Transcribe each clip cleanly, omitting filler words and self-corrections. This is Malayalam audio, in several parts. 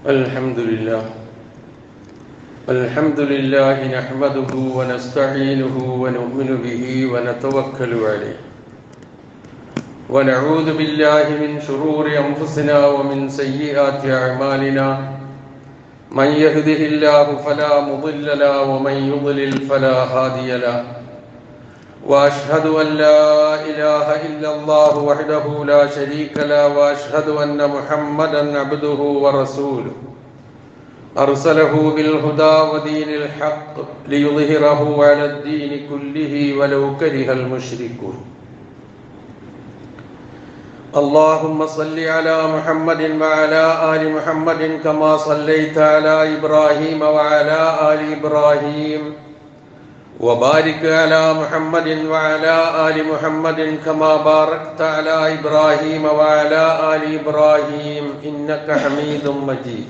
الحمد لله الحمد لله نحمده ونستعينه ونؤمن به ونتوكل عليه ونعوذ بالله من شرور أنفسنا ومن سيئات أعمالنا من يهده الله فلا مضل له ومن يضلل فلا هادي له وأشهد أن لا إله إلا الله وحده لا شريك له وأشهد أن محمدا عبده ورسوله أرسله بالهدى ودين الحق ليظهره على الدين كله ولو كره المشركون اللهم صل على محمد وعلى آل محمد كما صليت على إبراهيم وعلى آل إبراهيم وبارك على محمد وعلى آل محمد كما باركت على إبراهيم وعلى آل إبراهيم إنك حميد مجيد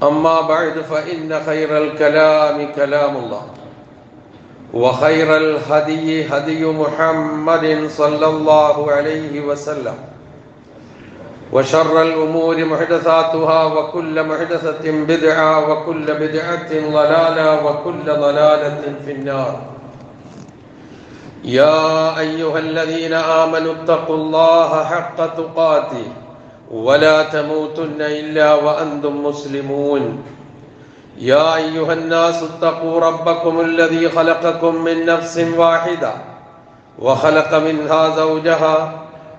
أما بعد فإن خير الكلام كلام الله وخير الهدي هدي محمد صلى الله عليه وسلم وشر الأمور محدثاتها وكل محدثة بدعة وكل بدعة ضلالة وكل ضلالة في النار يا أيها الذين آمنوا اتقوا الله حق تقاته ولا تموتن إلا وأنتم مسلمون يا أيها الناس اتقوا ربكم الذي خلقكم من نفس واحدة وخلق منها زوجها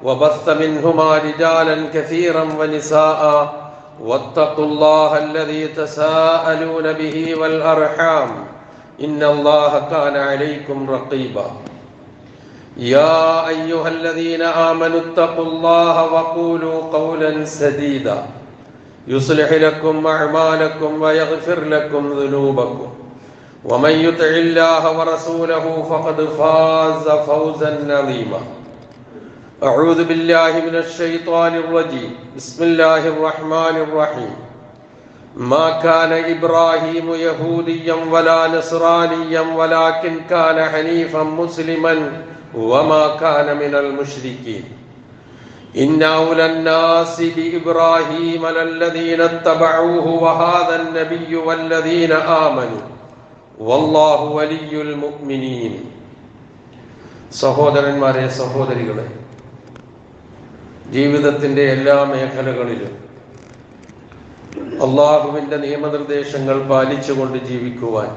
وبث منهما رجالا كثيرا ونساء واتقوا الله الذي تساءلون به والأرحام إن الله كان عليكم رقيبا يا أيها الذين آمنوا اتقوا الله وقولوا قولا سديدا يصلح لكم أعمالكم ويغفر لكم ذنوبكم ومن يطع الله ورسوله فقد فاز فوزا عظيما أعوذ بالله من الشيطان الرجيم بسم الله الرحمن الرحيم ما كان إبراهيم يهوديا ولا نصرانيا ولكن كان حنيفا مسلما وما كان من المشركين إن أولى الناس بإبراهيم للذين اتبعوه وهذا النبي والذين آمنوا والله ولي المؤمنين സഹോദരന്മാരെ സഹോദരികളെ ജീവിതത്തിന്റെ എല്ലാ മേഖലകളിലും അല്ലാഹുവിന്റെ നിയമനിർദ്ദേശങ്ങൾ പാലിച്ചുകൊണ്ട് ജീവിക്കുവാൻ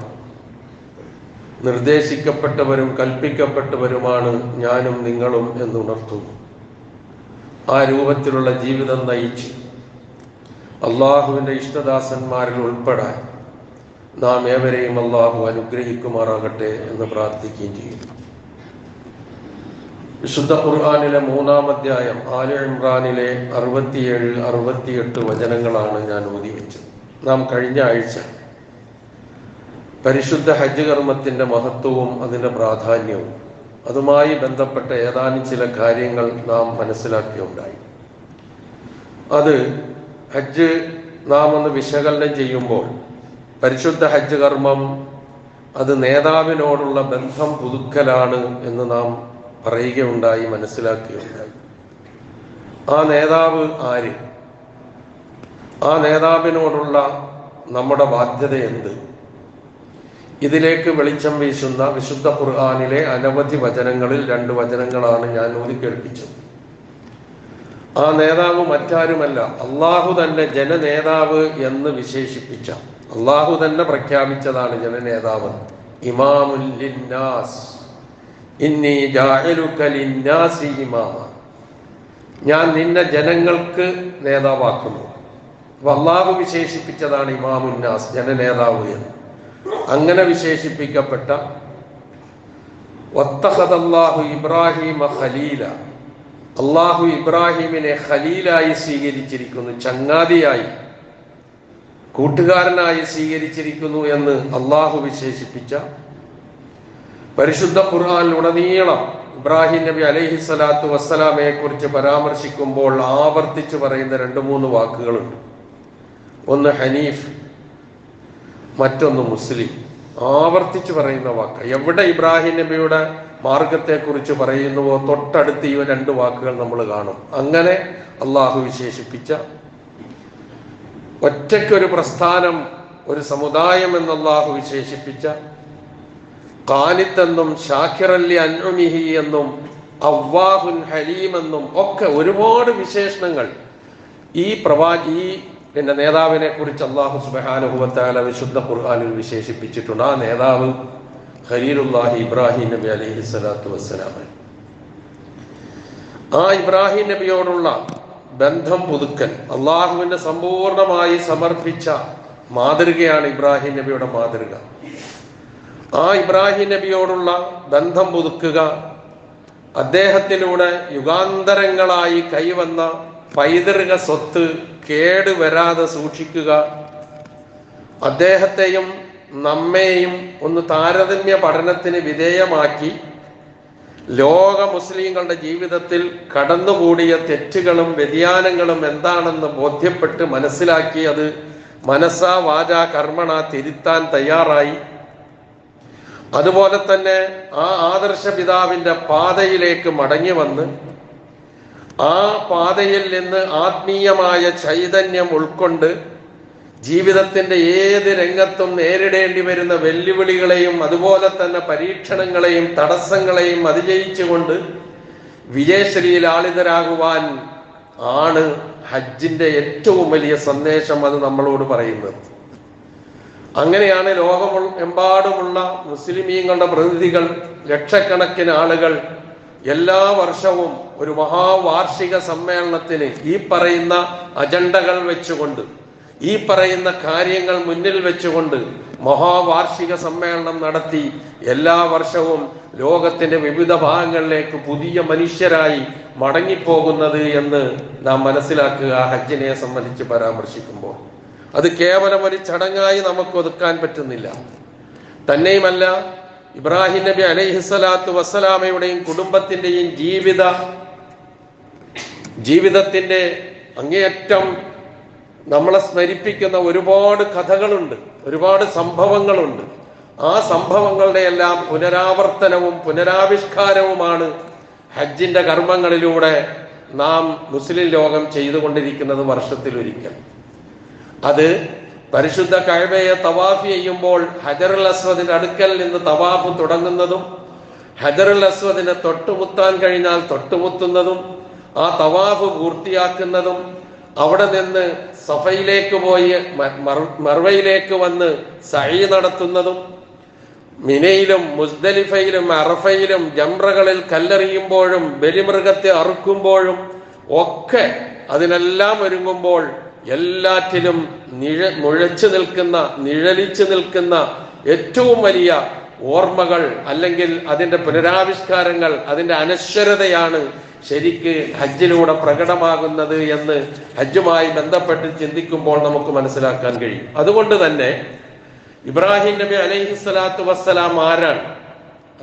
നിർദ്ദേശിക്കപ്പെട്ടവരും കൽപ്പിക്കപ്പെട്ടവരുമാണ് ഞാനും നിങ്ങളും എന്നുണർത്തുന്നു. ആ രൂപത്തിലുള്ള ജീവിതം നയിച്ച് അള്ളാഹുവിന്റെ ഇഷ്ടദാസന്മാരിൽ ഉൾപ്പെടാൻ നാം ഏവരെയും അള്ളാഹു അനുഗ്രഹിക്കുമാറാകട്ടെ എന്ന് പ്രാർത്ഥിക്കുകയും ചെയ്യുന്നു. വിശുദ്ധ ഖുർആനിലെ 3-ാം അധ്യായം ആല ഇംറാനിലെ 67-68 വചനങ്ങളാണ് ഞാൻ ഓതി വെച്ചത്. നാം കഴിഞ്ഞ ആഴ്ച പരിശുദ്ധ ഹജ്ജ് കർമ്മത്തിന്റെ മഹത്വവും അതിന്റെ പ്രാധാന്യവും അതുമായി ബന്ധപ്പെട്ട ഏതാനും ചില കാര്യങ്ങൾ നാം മനസ്സിലാക്കിയുണ്ടായി. അത് ഹജ്ജ് നാം ഒന്ന് വിശകലനം ചെയ്യുമ്പോൾ പരിശുദ്ധ ഹജ്ജ് കർമ്മം അത് നേതാവിനോടുള്ള ബന്ധം പുതുക്കലാണ് എന്ന് നാം പറയുകയുണ്ടായി, മനസ്സിലാക്കുകയുണ്ടായി. ആ നേതാവ് ആര്? ആ നേതാവിനോടുള്ള നമ്മുടെ ബാധ്യത എന്ത്? ഇതിലേക്ക് വെളിച്ചം വീശുന്ന വിശുദ്ധ ഖുർആനിലെ അനവധി വചനങ്ങളിൽ 2 വചനങ്ങളാണ് ഞാൻ ഓതി കേൾപ്പിച്ചത്. ആ നേതാവ് മറ്റാരുമല്ല, അള്ളാഹു തന്നെ ജനനേതാവ് എന്ന് വിശേഷിപ്പിച്ച, അള്ളാഹു തന്നെ പ്രഖ്യാപിച്ചതാണ് ജനനേതാവ്. ഇമാമുൻ ലിന്നാസ് ഇന്നി ജാഇലുക ലിന്നാസി ഇമാമ, ഞാൻ നിന്നെ ജനങ്ങൾക്ക് നേതാവാക്കുന്നു. അപ്പൊ അള്ളാഹു വിശേഷിപ്പിച്ചതാണ് ഇമാമുന്നാസ്, ജനനേതാവ് എന്ന്. അങ്ങനെ വിശേഷിപ്പിക്കപ്പെട്ട വത്തഖദല്ലാഹു ഇബ്രാഹിമ ഖലീല, അള്ളാഹു ഇബ്രാഹിമിനെ ഖലീലായി സ്വീകരിച്ചിരിക്കുന്നു, ചങ്ങാതിയായി കൂട്ടുകാരനായി സ്വീകരിച്ചിരിക്കുന്നു എന്ന് അള്ളാഹു വിശേഷിപ്പിച്ച പരിശുദ്ധ ഖുർആനിലുടനീളം ഇബ്രാഹിം നബി അലൈഹിസ്സലാത്തു വസ്സലാമയെ കുറിച്ച് പരാമർശിക്കുമ്പോൾ ആവർത്തിച്ച് പറയുന്ന 2-3 വാക്കുകളുണ്ട്. ഒന്ന് ഹനീഫ്, മറ്റൊന്ന് മുസ്ലിം. ആവർത്തിച്ച് പറയുന്ന വാക്ക്. എവിടെ ഇബ്രാഹിം നബിയുടെ മാർഗത്തെക്കുറിച്ച് പറയുന്നുവോ തൊട്ടടുത്ത് ഈ 2 വാക്കുകൾ നമ്മൾ കാണും. അങ്ങനെ അള്ളാഹു വിശേഷിപ്പിച്ച ഒറ്റയ്ക്കൊരു പ്രസ്ഥാനം, ഒരു സമുദായം എന്ന് അല്ലാഹു വിശേഷിപ്പിച്ച ഖാനിത്തെന്നും ഷാക്കിറല്ലി അൻഉമിഹി എന്നും അവ്വാഹുൻ ഹലീം എന്നും ഒക്കെ ഒരുപാട് വിശേഷണങ്ങൾ ഈ നേതാവിനെ കുറിച്ച് അല്ലാഹു സുബ്ഹാനഹു വ തആല വിശുദ്ധ ഖുർആനിൽ വിശേഷിപ്പിച്ചിട്ടുണ്ട്. ആ നേതാവ് ഖലീലുല്ലാഹി ഇബ്രാഹിം നബി അലൈഹി സ്വലാത്തു വസ്സലാം. ആ ഇബ്രാഹിം നബിയോടുള്ള ബന്ധം പുതുക്കൽ അള്ളാഹുവിന് സമ്പൂർണമായി സമർപ്പിച്ച മാതൃകയാണ് ഇബ്രാഹിം നബിയുടെ മാതൃക. ആ ഇബ്രാഹിം നബിയോടുള്ള ബന്ധം പുതുക്കുക, അദ്ദേഹത്തിലൂടെ യുഗാന്തരങ്ങളായി കൈവന്ന പൈതൃക സ്വത്ത് കേടുവരാതെ സൂക്ഷിക്കുക, അദ്ദേഹത്തെയും നമ്മെയും ഒന്ന് താരതമ്യ പഠനത്തിന് വിധേയമാക്കി ലോക മുസ്ലിങ്ങളുടെ ജീവിതത്തിൽ കടന്നുകൂടിയ തെറ്റുകളും വ്യതിയാനങ്ങളും എന്താണെന്ന് ബോധ്യപ്പെട്ട് മനസ്സിലാക്കി അത് മനസ്സാ വാചാ കർമ്മണ തിരുത്താൻ തയ്യാറായി. അതുപോലെ തന്നെ ആ ആദർശ പിതാവിന്റെ പാതയിലേക്ക് മടങ്ങി വന്ന് ആ പാതയിൽ നിന്ന് ആത്മീയമായ ചൈതന്യം ഉൾക്കൊണ്ട് ജീവിതത്തിന്റെ ഏത് രംഗത്തും നേരിടേണ്ടി വരുന്ന വെല്ലുവിളികളെയും അതുപോലെ തന്നെ പരീക്ഷണങ്ങളെയും തടസ്സങ്ങളെയും അതിജയിച്ചുകൊണ്ട് വിജയശ്രീലാളിതരാകുവാൻ ആണ് ഹജ്ജിന്റെ ഏറ്റവും വലിയ സന്ദേശം അത് നമ്മളോട് പറയുന്നത്. അങ്ങനെയാണ് ലോകമെമ്പാടുമുള്ള മുസ്ലിമീങ്ങളുടെ പ്രതിനിധികൾ, ലക്ഷക്കണക്കിന് ആളുകൾ എല്ലാ വർഷവും ഒരു മഹാവാർഷിക സമ്മേളനത്തിന് ഈ പറയുന്ന അജണ്ടകൾ വെച്ചുകൊണ്ട്, ഈ പറയുന്ന കാര്യങ്ങൾ മുന്നിൽ വെച്ചുകൊണ്ട് മഹാവാർഷിക സമ്മേളനം നടത്തി എല്ലാ വർഷവും ലോകത്തിന്റെ വിവിധ ഭാഗങ്ങളിലേക്ക് പുതിയ മനുഷ്യരായി മടങ്ങിപ്പോകുന്നത് എന്ന് നാം മനസ്സിലാക്കുക. ഹജ്ജിനെ സംബന്ധിച്ച് പരാമർശിക്കുമ്പോൾ അത് കേവലം ഒരു ചടങ്ങായി നമുക്ക് ഒതുക്കാൻ പറ്റുന്നില്ല. തന്നെയുമല്ല, ഇബ്രാഹിം നബി അലൈഹിസ്സലാത്തു വസ്സലാമയുടെയും കുടുംബത്തിന്റെയും ജീവിതത്തിന്റെ അങ്ങേയറ്റം നമ്മളെ സ്മരിപ്പിക്കുന്ന ഒരുപാട് കഥകളുണ്ട്, ഒരുപാട് സംഭവങ്ങളുണ്ട്. ആ സംഭവങ്ങളുടെ എല്ലാം പുനരാവർത്തനവും പുനരാവിഷ്കാരവുമാണ് ഹജ്ജിന്റെ കർമ്മങ്ങളിലൂടെ നാം മുസ്ലിം ലോകം ചെയ്തുകൊണ്ടിരിക്കുന്നത് വർഷത്തിലൊരിക്കൽ. അത് പരിശുദ്ധ കഅബയെ തവാഫ് ചെയ്യുമ്പോൾ ഹജറുൽ അസ്വദിന്റെ അടുക്കൽ നിന്ന് തവാഫ് തുടങ്ങുന്നതും ഹജറുൽ അസ്വദിനെ തൊട്ടുമുത്താൻ കഴിഞ്ഞാൽ തൊട്ടുമുത്തുന്നതും ആ തവാഫ് പൂർത്തിയാക്കുന്നതും അവിടെ നിന്ന് സഫയിലേക്ക് പോയി മർവയിലേക്ക് വന്ന് സഈ നടത്തുന്നതും മിനയിലും മുസ്ദലിഫയിലും അറഫയിലും ജംറകളിൽ കല്ലെറിയുമ്പോഴും ബലിമൃഗത്തെ അറുക്കുമ്പോഴും ഒക്കെ അതിനെല്ലാം ഒരുങ്ങുമ്പോൾ എല്ലാറ്റിലും നിഴലിച്ചു നിൽക്കുന്ന ഏറ്റവും വലിയ ഓർമ്മകൾ അല്ലെങ്കിൽ അതിന്റെ പുനരാവിഷ്കാരങ്ങൾ, അതിന്റെ അനശ്വരതയാണ് ശരിക്ക് ഹജ്ജിലൂടെ പ്രകടമാകുന്നത് എന്ന് ഹജ്ജുമായി ബന്ധപ്പെട്ട് ചിന്തിക്കുമ്പോൾ നമുക്ക് മനസ്സിലാക്കാൻ കഴിയും. അതുകൊണ്ട് തന്നെ ഇബ്രാഹിം നബി അലൈഹിസ്സലാത്തു വസ്സലാം ആരാണ്?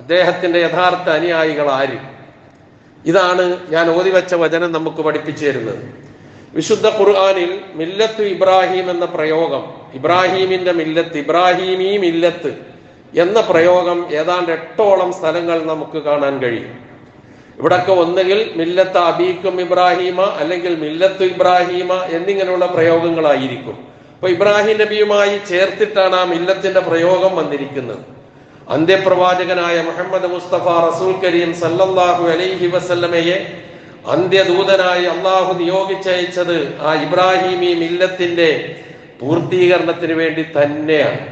അദ്ദേഹത്തിന്റെ യഥാർത്ഥ അനുയായികൾ ആര്? ഇതാണ് ഞാൻ ഓതിവെച്ച വചനം നമുക്ക് പഠിപ്പിച്ചു തരുന്നത്. വിശുദ്ധ ഖുർആനിൽ മില്ലത്ത് ഇബ്രാഹിം എന്ന പ്രയോഗം, ഇബ്രാഹീമിന്റെ മില്ലത്ത്, ഇബ്രാഹീമീ മില്ലത്ത് എന്ന പ്രയോഗം ഏതാണ്ട് 8ഓളം സ്ഥലങ്ങൾ നമുക്ക് കാണാൻ കഴിയും. ഇവിടൊക്കെ ഒന്നുകിൽ മില്ലത്ത് അബീക്കും ഇബ്രാഹീമ അല്ലെങ്കിൽ മില്ലത്ത് ഇബ്രാഹീമ എന്നിങ്ങനെയുള്ള പ്രയോഗങ്ങളായിരിക്കും. അപ്പൊ ഇബ്രാഹിം നബിയുമായി ചേർത്തിട്ടാണ് ആ മില്ലത്തിന്റെ പ്രയോഗം വന്നിരിക്കുന്നത്. അന്ത്യപ്രവാചകനായ മുഹമ്മദ് മുസ്തഫ റസൂൽ കരീം സല്ലല്ലാഹു അലൈഹി വസല്ലമയെ അന്ത്യദൂതനായി അള്ളാഹു നിയോഗിച്ചയച്ചത് ആ ഇബ്രാഹിമി മില്ലത്തിന്റെ പൂർത്തീകരണത്തിന് വേണ്ടി തന്നെയാണ്.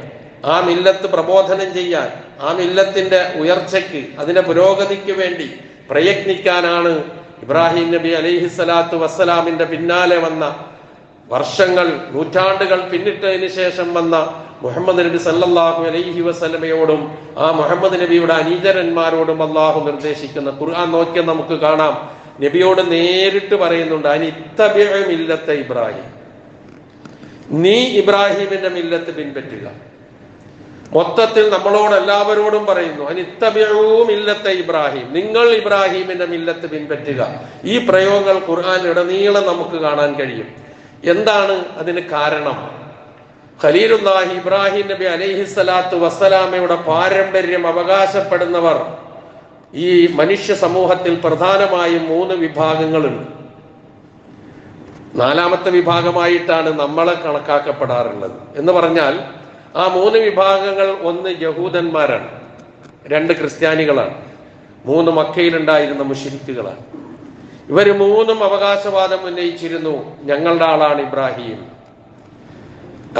ആ മില്ലത്ത് പ്രബോധനം ചെയ്യാൻ, ആ മില്ലത്തിന്റെ ഉയർച്ചയ്ക്ക്, അതിന്റെ പുരോഗതിക്ക് വേണ്ടി പ്രയത്നിക്കാനാണ് ഇബ്രാഹിം നബി അലൈഹിസ്സലാത്തു വസ്സലാമിന്റെ പിന്നാലെ വന്ന വർഷങ്ങൾ, നൂറ്റാണ്ടുകൾ പിന്നിട്ടതിന് ശേഷം വന്ന മുഹമ്മദ് നബി സല്ലല്ലാഹു അലൈഹി വസല്ലമയോടും ആ മുഹമ്മദ് നബിയുടെ അനുചരന്മാരോടും അള്ളാഹു നിർദ്ദേശിക്കുന്ന ഖുർആൻ നോക്കിയാൽ നമുക്ക് കാണാം. നബിയോട് നേരിട്ട് പറയുന്നുണ്ട്, അനിത്തബിഉ മില്ലത്ത ഇബ്രാഹിം, നീ ഇബ്രാഹിമിന്റെ മില്ലത്ത് പിൻപറ്റുക. മൊത്തത്തിൽ നമ്മളോട് എല്ലാവരോടും പറയുന്നു, അനിത്തബിഉ മില്ലത്ത ഇബ്രാഹിം, നിങ്ങൾ ഇബ്രാഹിമിന്റെ മില്ലത്ത് പിൻപറ്റുക. ഈ പ്രയോഗങ്ങൾ ഖുർആൻ ഇടനീളം നമുക്ക് കാണാൻ കഴിയും. എന്താണ് അതിന് കാരണം? ഖലീലുല്ലാഹി ഇബ്രാഹിം നബി അലൈഹിസ്സലാത്തു വസ്സലാമയുടെ പാരമ്പര്യം അവകാശപ്പെടുന്നവർ ഈ മനുഷ്യ സമൂഹത്തിൽ പ്രധാനമായും 3 വിഭാഗങ്ങളുണ്ട്. നാലാമത്തെ വിഭാഗമായിട്ടാണ് നമ്മളെ കണക്കാക്കപ്പെടാറുള്ളത്. എന്ന് പറഞ്ഞാൽ ആ 3 വിഭാഗങ്ങൾ, ഒന്ന് യഹൂദന്മാരാണ്, 2 ക്രിസ്ത്യാനികളാണ്, 3 മക്കയിലുണ്ടായിരുന്ന മുശ്രിക്കുകളാണ്. ഇവർ 3 അവകാശവാദം ഉന്നയിച്ചിരുന്നു. ഞങ്ങളുടെ ആളാണ് ഇബ്രാഹിം.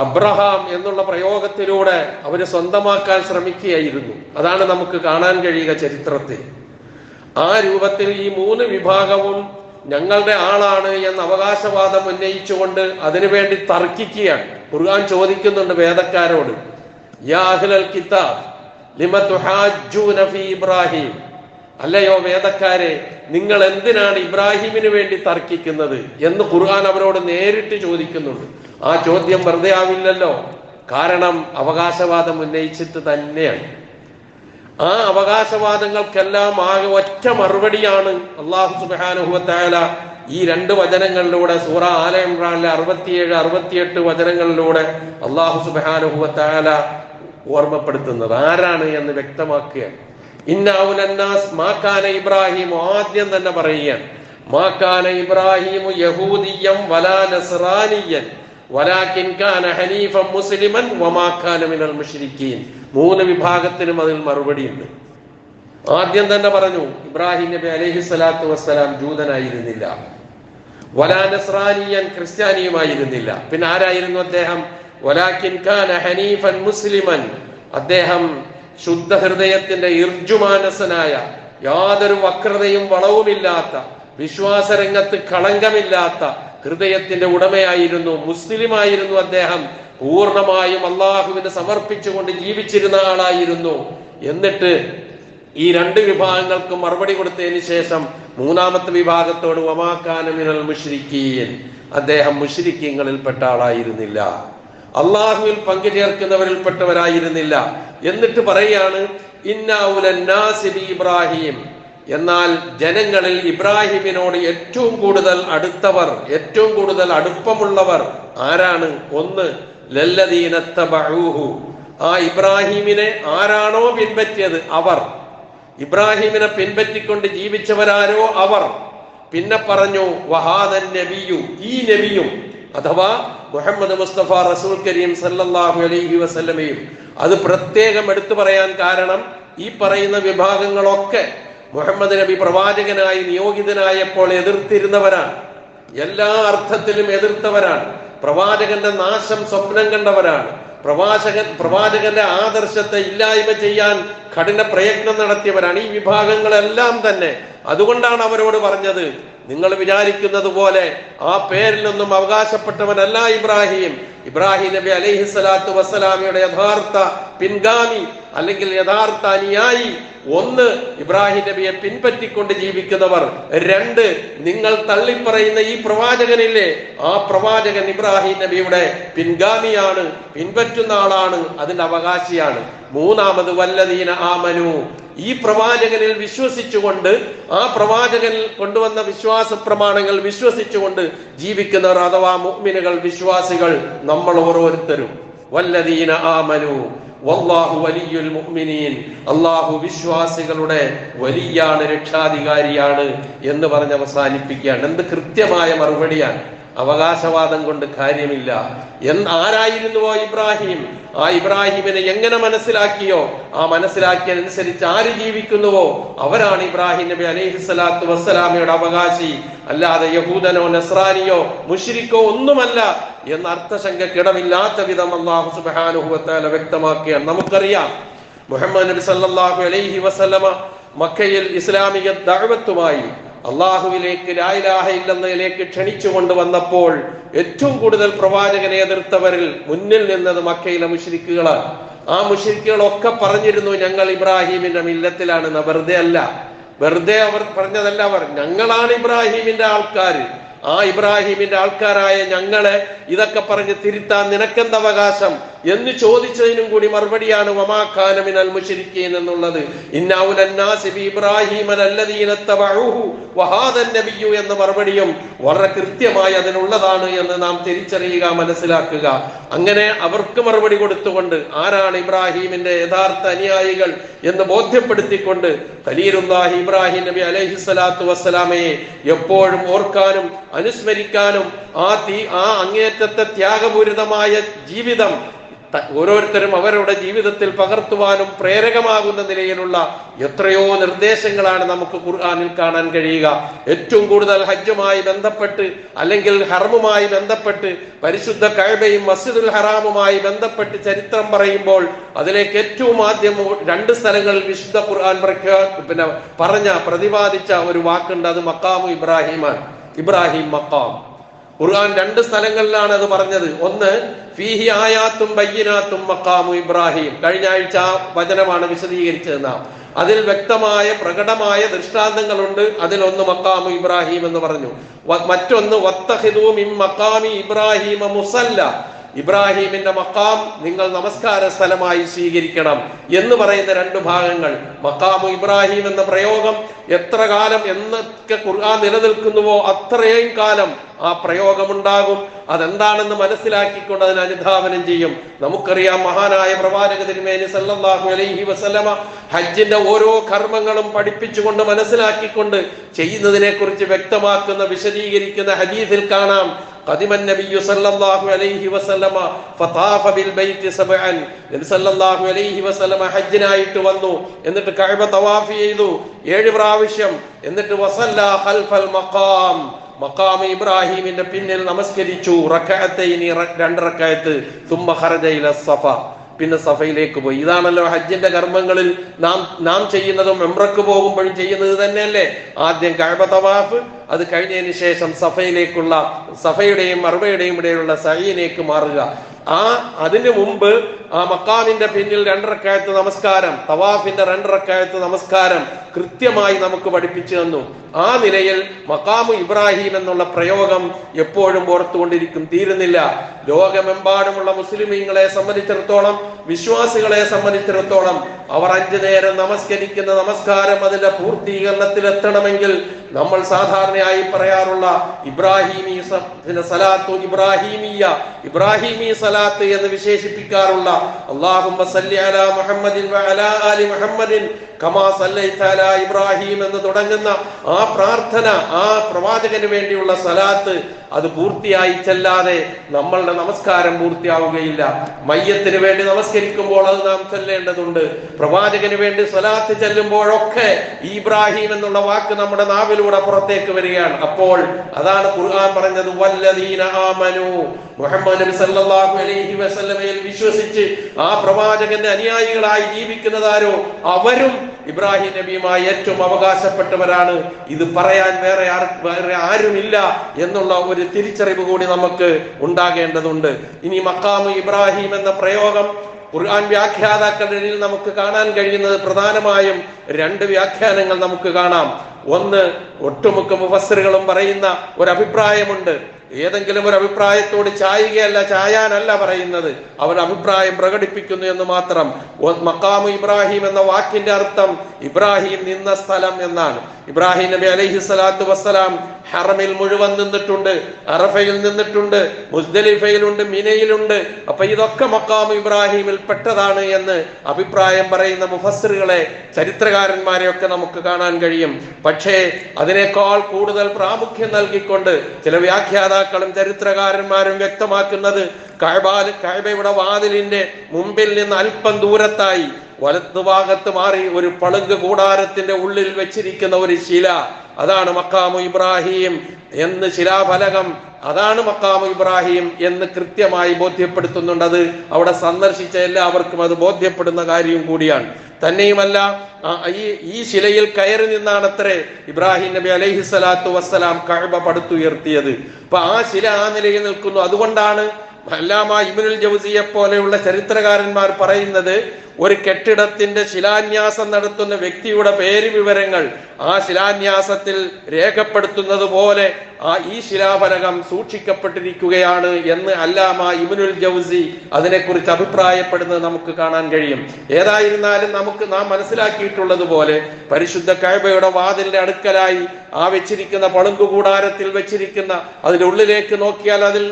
അബ്രഹാം എന്നുള്ള പ്രയോഗത്തിലൂടെ അവര് സ്വന്തമാക്കാൻ ശ്രമിക്കുകയായിരുന്നു. അതാണ് നമുക്ക് കാണാൻ കഴിയുക ചരിത്രത്തിൽ. ആ രൂപത്തിൽ ഈ 3 വിഭാഗവും ഞങ്ങളുടെ ആളാണ് എന്ന അവകാശവാദം ഉന്നയിച്ചുകൊണ്ട് അതിനുവേണ്ടി തർക്കിക്കുകയാണ്. ഖുർആൻ ചോദിക്കുന്നുണ്ട് വേദക്കാരോട്, യാ അഹ്ലൽ കിതാബ് ലിമ തുഹാജ്ജൂന ഫീ ഇബ്രാഹിം, അല്ലയോ വേദക്കാരെ, നിങ്ങൾ എന്തിനാണ് ഇബ്രാഹിമിന് വേണ്ടി തർക്കിക്കുന്നത് എന്ന് ഖുർആൻ അവരോട് നേരിട്ട് ചോദിക്കുന്നുണ്ട്. ആ ചോദ്യം വെറുതെ ആവില്ലല്ലോ, കാരണം അവകാശവാദം ഉന്നയിച്ചിട്ട് തന്നെയാണ്. ആ അവകാശവാദങ്ങൾക്കെല്ലാം ആകെ ഒറ്റ മറുപടിയാണ് അല്ലാഹു സുബ്ഹാനഹു വ തആല ഈ 2 വചനങ്ങളിലൂടെ, സൂറ ആല ഇംറാനിലെ 67, 68 വചനങ്ങളിലൂടെ അല്ലാഹു സുബ്ഹാനഹു വ തആല ഓർമ്മപ്പെടുത്തുന്നത്. ആരാണ് എന്ന് വ്യക്തമാക്കുകയാണ്. ഇന്ന ഔലന്നാസ് മാ കാന ഇബ്രാഹിം, ആദ്യം തന്നെ പറയുകയാണ്, മാ കാന ഇബ്രാഹിം യഹൂദിയ്യം വലാ നസ്റാനിയ്യൻ വലാകിൻ കാന ഹനീഫൻ മുസ്ലിമൻ വമാ കാന മിനൽ മുശ്രിക്കീൻ. 3 വിഭാഗത്തിനും അതിൽ മറുപടിയുണ്ട്. ആദ്യം തന്നെ പറഞ്ഞു, ഇബ്രാഹിം നബി അലൈഹി സ്വലാത്തു വസ്സലാം ജൂതനായിരുന്നില്ല, വലാ നസ്റാനിയൻ ക്രിസ്ത്യാനിയുമായിരുന്നില്ല. പിന്നെ ആരായിരുന്നു അദ്ദേഹം? വലാകിൻ കാന ഹനീഫൻ മുസ്ലിമൻ, അദ്ദേഹം ശുദ്ധ ഹൃദയത്തിന്റെ ഇർജുമാനസനായ, യാതൊരു വക്രതയും വളവുമില്ലാത്ത, വിശ്വാസരംഗത്ത് കളങ്കമില്ലാത്ത ഹൃദയത്തിന്റെ ഉടമയായിരുന്നു, മുസ്ലിമായിരുന്നു. അദ്ദേഹം പൂർണ്ണമായും അള്ളാഹുവിന് സമർപ്പിച്ചുകൊണ്ട് ജീവിച്ചിരുന്ന ആളായിരുന്നു. എന്നിട്ട് ഈ 2 വിഭാഗങ്ങൾക്ക് മറുപടി കൊടുത്തതിന് ശേഷം 3ാമത്തെ വിഭാഗത്തോട് വമാ കാന മിനൽ മുശ്രിക്കീൻ, അദ്ദേഹം മുശ്രിക്കീങ്ങളിൽപ്പെട്ട ആളായിരുന്നില്ല, അള്ളാഹുവിൽ പങ്കുചേർക്കുന്നവരിൽപ്പെട്ടവരായിരുന്നില്ല. എന്നിട്ട് പറയാണ്, ഇന്ന ഔലന്നാസി ബി ഇബ്രാഹിം, എന്നാൽ ജനങ്ങളിൽ ഇബ്രാഹിമിനോട് ഏറ്റവും കൂടുതൽ അടുത്തവർ, ഏറ്റവും കൂടുതൽ അടുപ്പമുള്ളവർ ആരാണ്? ഒന്ന് ലല്ലദീന തബഊഹു, ആ ഇബ്രാഹിമിനെ ആരാണോ പിൻപറ്റിയത് അവർ, ഇബ്രാഹിമിനെ പിൻപറ്റിക്കൊണ്ട് ജീവിച്ചവരാരോ അവർ. പിന്നെ പറഞ്ഞു വഹാദൻ നബിയു, ഈ നബിയും അഥവാ മുഹമ്മദ് മുസ്തഫ റസൂൽ കരീം സല്ലല്ലാഹു അലൈഹി വസല്ലമയും. അത് പ്രത്യേകം എടുത്തു പറയാൻ കാരണം, ഈ പറയുന്ന വിഭാഗങ്ങളൊക്കെ മുഹമ്മദ് നബി പ്രവാചകനായി നിയോഗിതനായപ്പോൾ എതിർത്തിരുന്നവരാണ്, എല്ലാ അർത്ഥത്തിലും എതിർത്തവരാണ്, പ്രവാചകന്റെ നാശം സ്വപ്നം കണ്ടവരാണ്, പ്രവാചകന്റെ ആദർശത്തെ ഇല്ലായ്മ ചെയ്യാൻ കഠിന പ്രയത്നം നടത്തിയവരാണ് ഈ വിഭാഗങ്ങളെല്ലാം തന്നെ. അതുകൊണ്ടാണ് അവരോട് പറഞ്ഞത്, നിങ്ങൾ വിചാരിക്കുന്നത് പോലെ ആ പേരിലൊന്നും അവകാശപ്പെട്ടവനല്ല ഇബ്രാഹിം. ഇബ്രാഹിം നബി അലൈഹി സ്വലാത്തു വസ്സലാമയുടെ യഥാർത്ഥ പിൻഗാമി അല്ലെങ്കിൽ യഥാർത്ഥ അനുയായി, 1 ഇബ്രാഹിം നബിയെ പിൻപറ്റിക്കൊണ്ട് ജീവിക്കുന്നവർ, 2 നിങ്ങൾ തള്ളിപ്പറയുന്ന ഈ പ്രവാചകനില്ലേ, ആ പ്രവാചകൻ ഇബ്രാഹിം നബിയുടെ പിൻഗാമിയാണ്, പിൻപറ്റുന്ന ആളാണ്, അതിന്റെ അവകാശിയാണ്. 3ാമത് വല്ലദീന ആമനു, ഈ പ്രവാചകനിൽ വിശ്വസിച്ചുകൊണ്ട്, ആ പ്രവാചകനിൽ കൊണ്ടുവന്ന വിശ്വാസ പ്രമാണങ്ങൾ വിശ്വസിച്ചുകൊണ്ട് ജീവിക്കുന്നവർ, അഥവാ മുഅ്മിനുകൾ, വിശ്വാസികൾ നമ്മൾ ഓരോരുത്തരും. വല്ലദീന ആമനു വല്ലാഹു വലിയുൽ മുഅ്മിനീൻ, അല്ലാഹു വിശ്വാസികളുടെ വലിയാണ്, രക്ഷാധികാരിയാണ് എന്ന് പറഞ്ഞ് അവസാനിപ്പിക്കുകയാണ്. എന്ത് കൃത്യമായ മറുപടിയാണ്! അവകാശവാദം കൊണ്ട് കാര്യമില്ല. ആരായിരുന്നുവോ ഇബ്രാഹിം, ആ ഇബ്രാഹിമിനെ എങ്ങനെ മനസ്സിലാക്കിയോ ആ മനസ്സിലാക്കിയതനുസരിച്ച് ആര് ജീവിക്കുന്നുവോ അവരാണ് ഇബ്രാഹിം നബി അലൈഹി സ്വലാത്തു വസ്സലാമയുടെ അവകാശി, അല്ലാതെ യഹൂദനോ നസ്രാനിയോ മുശ്രിക്കോ ഒന്നുമല്ല എന്ന അർത്ഥശങ്കക്കിടമില്ലാത്ത വിധം അല്ലാഹു സുബ്ഹാനഹു വ തആല വ്യക്തമാക്കുകയാണ്. നമുക്കറിയാം, മുഹമ്മദ് നബി സല്ലല്ലാഹു അലൈഹി വസല്ലമ മക്കയിൽ ഇസ്ലാമിക ദഅവത്തുമായി അള്ളാഹുവിലേക്ക് ലാ ഇലാഹ ഇല്ലല്ലയിലേക്ക് ക്ഷണിച്ചു കൊണ്ടുവന്നപ്പോൾ ഏറ്റവും കൂടുതൽ പ്രവാചകനെ എതിർത്തവരിൽ മുന്നിൽ നിന്നത് മക്കയിലെ മുശ്രിക്കുകളാണ്. ആ മുശ്രിക്കുകളൊക്കെ പറഞ്ഞിരുന്നു, ഞങ്ങൾ ഇബ്രാഹിമിന്റെ മില്ലത്തിലാണെന്ന്. വെറുതെ അവർ പറഞ്ഞതല്ല, അവർ ഞങ്ങളാണ് ഇബ്രാഹിമിന്റെ ആൾക്കാർ, ആ ഇബ്രാഹിമിന്റെ ആൾക്കാരായ ഞങ്ങളെ ഇതൊക്കെ പറഞ്ഞ് തിരുത്താൻ നിനക്കെന്ത് അവകാശം എന്ന് ചോദിച്ചതിനും കൂടി മറുപടിയാണ് വമാ കാന മിനൽ മുശ്രിക്കീൻ എന്നുള്ളത്. ഇന്നാ ഉലന്നാസി ബി ഇബ്രാഹീമ അല്ലദീന തബഊഹു വഹാദൻ നബിയ്യു എന്ന മറുപടിയും വളരെ കൃത്യമായി അതിനുള്ളതാണ് എന്ന് നാം തിരിച്ചറിയുക, മനസ്സിലാക്കുക. അങ്ങനെ അവർക്ക് മറുപടി കൊടുത്തുകൊണ്ട് ആരാണ് ഇബ്രാഹീമിന്റെ യഥാർത്ഥ അനുയായികൾ എന്ന് ബോധ്യപ്പെടുത്തിക്കൊണ്ട് ഖലീലുല്ലാഹി ഇബ്രാഹിം നബി അലൈഹിസ്സലാത്തു വസ്സലാമയെ എപ്പോഴും ഓർക്കാനും അനുസ്മരിക്കാനും ആ അങ്ങേറ്റത്തെ ത്യാഗപൂരിതമായ ജീവിതം ഓരോരുത്തരും അവരുടെ ജീവിതത്തിൽ പകർത്തുവാനും പ്രേരകമാകുന്ന നിലയിലുള്ള എത്രയോ നിർദ്ദേശങ്ങളാണ് നമുക്ക് ഖുർആനിൽ കാണാൻ കഴിയുക. ഏറ്റവും കൂടുതൽ ഹജ്ജുമായി ബന്ധപ്പെട്ട് അല്ലെങ്കിൽ ഹറമുമായി ബന്ധപ്പെട്ട് പരിശുദ്ധ കഅബയും മസ്ജിദുൽ ഹറാമുമായി ബന്ധപ്പെട്ട് ചരിത്രം പറയുമ്പോൾ അതിലേക്ക് ഏറ്റവും ആദ്യം 2 സ്ഥലങ്ങളിൽ വിശുദ്ധ ഖുർആൻ പ്രതിപാദിച്ച ഒരു വാക്കുണ്ട്. അത് മഖാമു ഇബ്രാഹിമാണ്. ഇബ്രാഹിം മഖാം ഖുർആൻ 2 സ്ഥലങ്ങളിലാണ് അത് പറഞ്ഞത്. ഒന്ന് ഫീഹി ആയാത്തും ബയ്യിനാത്തും മഖാമു ഇബ്രാഹിം. കഴിഞ്ഞ ആഴ്ച ആ വചനമാണ് വിശദീകരിച്ചത് നാം. അതിൽ വ്യക്തമായ പ്രകടമായ ദൃഷ്ടാന്തങ്ങളുണ്ട്. അതിലൊന്ന് മഖാമു ഇബ്രാഹിം എന്ന് പറഞ്ഞു. മറ്റൊന്ന് വത്തഖിദൂ മിൻ മഖാമി ഇബ്രാഹിമ മുസല്ല. ഇബ്രാഹിമിന്റെ മഖാം നിങ്ങൾ നമസ്കാര സ്ഥലമായി സ്വീകരിക്കണം എന്ന് പറയുന്ന 2 ഭാഗങ്ങൾ. മഖാമു ഇബ്രാഹിം എന്ന പ്രയോഗം എത്ര കാലം എന്നൊക്കെ ഖുർആൻ നിലനിൽക്കുന്നുവോ അത്രയും കാലം ആ പ്രയോഗമുണ്ടാകും. അതെന്താണെന്ന് മനസ്സിലാക്കിക്കൊണ്ട് അതിന് അനുധാവനം ചെയ്യും. നമുക്കറിയാം, മഹാനായ പ്രവാചക തിരുമേനി സല്ലല്ലാഹു അലൈഹി വസല്ലമ ഹജ്ജിന്റെ ഓരോ കർമ്മങ്ങളും പഠിപ്പിച്ചുകൊണ്ട് മനസ്സിലാക്കിക്കൊണ്ട് ചെയ്യുന്നതിനെ കുറിച്ച് വ്യക്തമാക്കുന്ന വിശദീകരിക്കുന്ന ഹദീസിൽ കാണാം. ഖദിമൻ നബിയ്യു സല്ലല്ലാഹു അലൈഹി വസല്ലമ ഫതാഫ ബിൽ ബൈത്തി സബ്അൻ. നബി സല്ലല്ലാഹു അലൈഹി വസല്ലമ ഹജ്ജിനായിട്ട് വന്നു. എന്നിട്ട് കഅബ തവാഫ് ചെയ്തു 7 പ്രാവശ്യം. എന്നിട്ട് വസല്ല ഖൽഫൽ മഖാം, മഖാം ഇബ്രാഹിമിന്റെ പിന്നിൽ നമസ്കരിച്ചു. റക്അത്തൈനി 2 റക്അത്ത്. സുമ്മ ഖറജ ഇല സഫ, പിന്നെ സഫയിലേക്ക് പോയി. ഇതാണല്ലോ ഹജ്ജിന്റെ കർമ്മങ്ങളിൽ നാം ചെയ്യുന്നതും ഉംറക്ക് പോകുമ്പോഴും ചെയ്യുന്നത് തന്നെയല്ലേ. ആദ്യം കഅബ തവാഫ്, അത് കഴിഞ്ഞതിന് ശേഷം സഫയുടെയും മർവയുടെയും ഇടയിലുള്ള സഈയിലേക്ക് മാറുക. അതിനു മുമ്പ് ആ മഖാമിന്റെ പിന്നിൽ 2 റക്അത്ത് നമസ്കാരം, തവാഫിന്റെ 2 റക്അത്ത് നമസ്കാരം കൃത്യമായി നമുക്ക് പഠിപ്പിച്ചു തന്നു. ആ നിലയിൽ മഖാമു ഇബ്രാഹിം എന്നുള്ള പ്രയോഗം എപ്പോഴും ഓർത്തുകൊണ്ടിരിക്കും, തീരുന്നില്ല. ലോകമെമ്പാടുമുള്ള മുസ്ലിമീങ്ങളെ സംബന്ധിച്ചിടത്തോളം, വിശ്വാസികളെ സംബന്ധിച്ചിടത്തോളം അവർ 5 നേരം നമസ്കരിക്കുന്ന നമസ്കാരം അതിന്റെ പൂർത്തീകരണത്തിലെത്തണമെങ്കിൽ നമ്മൾ സാധാരണയായി പറയാറുള്ള ഇബ്രാഹിമി സലാത്തു ഇബ്രാഹിമി സലാത്ത് എന്ന് വിശേഷിപ്പിക്കാറുള്ള അല്ലാഹുമ്മ സല്ലി അലാ മുഹമ്മദിൻ വഅലാ ആലി മുഹമ്മദിൻ കമാ സല്ലൈത അലാ ഇബ്രാഹിം എന്ന് തുടങ്ങുന്ന ആ പ്രാർത്ഥന, ആ പ്രവാചകന് വേണ്ടിയുള്ള സലാത്ത്, അത് പൂർത്തിയായി ചെല്ലാതെ നമ്മളുടെ നമസ്കാരം പൂർത്തിയാവുകയില്ല. മയ്യത്തിന് വേണ്ടി നമസ്കരിക്കുമ്പോൾ അത് നാം ചൊല്ലേണ്ടതുണ്ട്. പ്രവാചകന് വേണ്ടി സ്വലാത്ത് ചെല്ലുമ്പോഴൊക്കെ ഇബ്രാഹിം എന്നുള്ള വാക്ക് നമ്മുടെ നാവിലൂടെ പുറത്തേക്ക് വരികയാണ്. അപ്പോൾ അതാണ് ഖുർആൻ പറഞ്ഞത് വല്ലദീന ആമനു. മുഹമ്മദ് നബി സല്ലല്ലാഹു അലൈഹി വസല്ലമയിൽ വിശ്വസിച്ച് ആ പ്രവാചകന്റെ അനുയായികളായി ജീവിക്കുന്നതാരോ അവരും ഇബ്രാഹിം നബിയുമായി ഏറ്റവും അവകാശപ്പെട്ടവരാണ്. ഇത് പറയാൻ വേറെ ആരുമില്ല എന്നുള്ള ഒരു തിരിച്ചറിവ് കൂടി നമുക്ക് ഉണ്ടാകേണ്ടതുണ്ട്. ഇനി മഖാമു ഇബ്രാഹിം എന്ന പ്രയോഗം ഖുർആൻ വ്യാഖ്യാതാക്കളിൽ നമുക്ക് കാണാൻ കഴിയുന്നത് പ്രധാനമായും 2 വ്യാഖ്യാനങ്ങൾ നമുക്ക് കാണാം. ഒന്ന്, ഒട്ടുമുക്ക മുഫസ്സിറുകളും പറയുന്ന ഒരു അഭിപ്രായമുണ്ട്. ഏതെങ്കിലും ഒരു അഭിപ്രായത്തോട് ചായാനല്ല പറയുന്നത്, അവർ അഭിപ്രായം പ്രകടിപ്പിക്കുന്നു എന്ന് മാത്രം. മഖാമു ഇബ്രാഹിം എന്ന വാക്കിന്റെ അർത്ഥം ഇബ്രാഹിം നിന്ന സ്ഥലം എന്നാണ്. ഇബ്രാഹിം നബി അലൈഹി സ്വലാത്തു വസ്സലാം ഹറമിൽ മുഴുവൻ നിന്നിട്ടുണ്ട്, അറഫയിൽ നിന്നിട്ടുണ്ട്, മുസ്ദലിഫയിലുണ്ട്, മിനയിലുണ്ട്. അപ്പൊ ഇതൊക്കെ മഖാമു ഇബ്രാഹിമിൽ പെട്ടതാണ് എന്ന് അഭിപ്രായം പറയുന്ന മുഫസ്സിറുകളെ, ചരിത്രകാരന്മാരെ ഒക്കെ നമുക്ക് കാണാൻ കഴിയും. പക്ഷേ അതിനേക്കാൾ കൂടുതൽ പ്രാമുഖ്യം നൽകിക്കൊണ്ട് ചില വ്യാഖ്യാതാക്കളും ചരിത്രകാരന്മാരും വ്യക്തമാക്കുന്നത് കഅബയുടെ വാതിലിന്റെ മുമ്പിൽ നിന്ന് അല്പം ദൂരത്തായി വലത്തുഭാഗത്ത് മാറി ഒരു പളുങ്ക് കൂടാരത്തിന്റെ ഉള്ളിൽ വെച്ചിരിക്കുന്ന ഒരു ശില, അതാണ് മഖാമു ഇബ്രാഹിം എന്ന് ശിലാഫലകം, അതാണ് മഖാമു ഇബ്രാഹിം എന്ന് കൃത്യമായി ബോധ്യപ്പെടുത്തുന്നുണ്ട്. അത് അവിടെ സന്ദർശിച്ച എല്ലാവർക്കും അത് ബോധ്യപ്പെടുന്ന കാര്യം കൂടിയാണ്. തന്നെയുമല്ല, ഈ ശിലയിൽ കയറി നിന്നാണത്രേ ഇബ്രാഹിം നബി അലൈഹി സ്വലാത്തു വസ്സലാം കഅബ പടുത്തുയർത്തിയത്. അപ്പൊ ആ ശില ആ നിലയിൽ നിൽക്കുന്നു. അതുകൊണ്ടാണ് അല്ലാമ ഇബ്നുൽ ജൗസിയെ പോലെയുള്ള ചരിത്രകാരന്മാർ പറയുന്നത് ഒരു കെട്ടിടത്തിന്റെ ശിലാന്യാസം നടത്തുന്ന വ്യക്തിയുടെ പേര് വിവരങ്ങൾ ആ ശിലാന്യാസത്തിൽ രേഖപ്പെടുത്തുന്നത് പോലെ ഈ ശിലാഫലകം സൂക്ഷിക്കപ്പെട്ടിരിക്കുകയാണ് എന്ന് അല്ലാമ ഇബ്നുൽ ജൗസി അതിനെക്കുറിച്ച് അഭിപ്രായപ്പെടുന്നത് നമുക്ക് കാണാൻ കഴിയും. ഏതായിരുന്നാലും നാം മനസ്സിലാക്കിയിട്ടുള്ളത് പോലെ പരിശുദ്ധ കഅബയുടെ വാതിലിന്റെ അടുക്കലായി വെച്ചിരിക്കുന്ന പളുങ്കു കൂടാരത്തിൽ വെച്ചിരിക്കുന്ന അതിന്റെ ഉള്ളിലേക്ക് നോക്കിയാൽ അതിൽ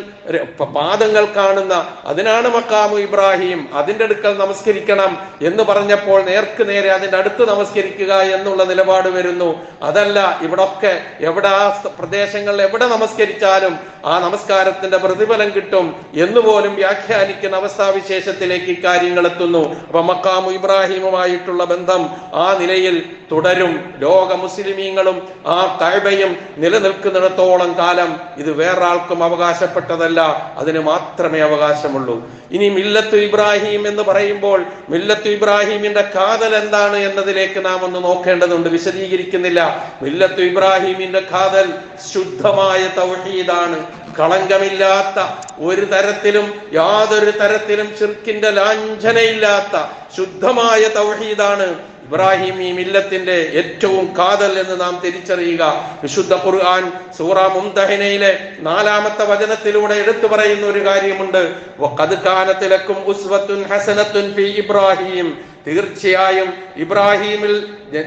പാദങ്ങൾ കാണുന്ന അതിനാണ് മഖാമു ഇബ്രാഹിം. അതിന്റെ അടുക്കൽ നമസ്കരിക്കണം എന്ന് പറഞ്ഞപ്പോൾ നേർക്ക് നേരെ അതിന്റെ അടുത്ത് നമസ്കരിക്കുക എന്നുള്ള നിലപാട് വരുന്നു. അതല്ല, ഇവിടൊക്കെ എവിടെ ആ പ്രദേശങ്ങളിൽ എവിടെ നമസ്കരിച്ചാലും ആ നമസ്കാരത്തിന്റെ പ്രതിഫലം കിട്ടും എന്നുപോലും വ്യാഖ്യാനിക്കുന്ന അവസ്ഥാവിശേഷത്തിലേക്ക് ഇക്കാര്യങ്ങൾ എത്തുന്നു. അപ്പൊ മഖാമു ഇബ്രാഹിമുമായിട്ടുള്ള ബന്ധം ആ നിലയിൽ തുടരും. ലോക മുസ്ലിമീങ്ങളും ആ കഅബയും നിലനിൽക്കുന്നിടത്തോളം കാലം ഇത് വേറൊരാൾക്കും അവകാശപ്പെട്ടതല്ല, അതിന് മാത്രമേ അവകാശമുള്ളൂ. ഇനി മില്ലത്തു ഇബ്രാഹിം എന്ന് പറയുമ്പോൾ മില്ലത്തു ഇബ്രാഹിമിന്റെ കാതൽ എന്താണ് എന്നതിലേക്ക് നാം ഒന്ന് നോക്കേണ്ടതുണ്ട്. വിശദീകരിക്കുന്നില്ല. മില്ലത്തു ഇബ്രാഹിമിന്റെ കാതൽ ശുദ്ധമായ തൗഹീദാണ്. കളങ്കമില്ലാത്ത ഒരു തരത്തിലും യാതൊരു തരത്തിലും ശിർക്കിന്റെ ലാഞ്ചനയില്ലാത്ത ശുദ്ധമായ തൗഹീദാണ് ഇബ്രാഹിം ഈ മില്ലത്തിന്റെ ഏറ്റവും കാതൽ എന്ന് നാം തിരിച്ചറിയുക. വിശുദ്ധ ഖുർആൻ സൂറ മുംതഹിനയിലെ 4-ാമത്തെ വചനത്തിലൂടെ എടുത്തു പറയുന്ന ഒരു കാര്യമുണ്ട്. വഖദ് കാനത് ലക്കും ഉസ്വത്തുൻ ഹസനത്തുൻ ഫീ ഇബ്രാഹിം. തീർച്ചയായും ഇബ്രാഹിമിൽ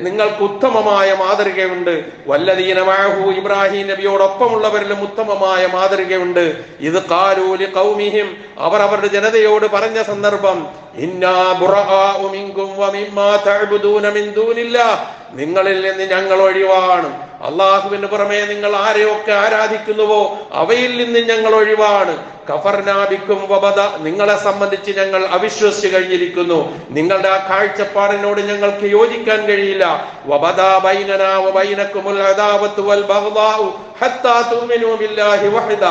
നിങ്ങൾക്ക് ഉത്തമമായ മാതൃകയുണ്ട്. വല്ലദീന മഅഹു, ഇബ്രാഹിം നബിയോടൊപ്പമുള്ളവരിലും ഉത്തമമായ മാതൃകയുണ്ട്. ഇത് ഖാലൂ ലിഖൗമിഹിം, അവർ അവരുടെ ജനതയോട് പറഞ്ഞ സന്ദർഭം, ഇന്നാ ബുറആഉ മിൻകും വമിമ്മാ തഅബുദൂന മിൻ ദൂനില്ലാഹ്, നിങ്ങളിൽ നിന്ന് ഞങ്ങൾ ഒഴിവാണ്. അള്ളാഹുവിന് പുറമെ നിങ്ങൾ ആരെയൊക്കെ ആരാധിക്കുന്നുവോ അവയിൽ നിന്ന് ഞങ്ങൾ ഒഴിവാണ്. കഫർനാ ബിക്കും വബദ, നിങ്ങളെ സംബന്ധിച്ച് ഞങ്ങൾ അവിശ്വസിച്ച് കഴിഞ്ഞിരിക്കുന്നു. നിങ്ങളുടെ ആ കാഴ്ചപ്പാടിനോട് ഞങ്ങൾക്ക് യോജിക്കാൻ കഴിയില്ല. വബദാ ബൈനനാ വബൈനകുമുൽ അദാവത്തു വൽ ബഗ്ദാഉ ഹത്താ തുഅ്മിനൂ ബില്ലാഹി വഹദ,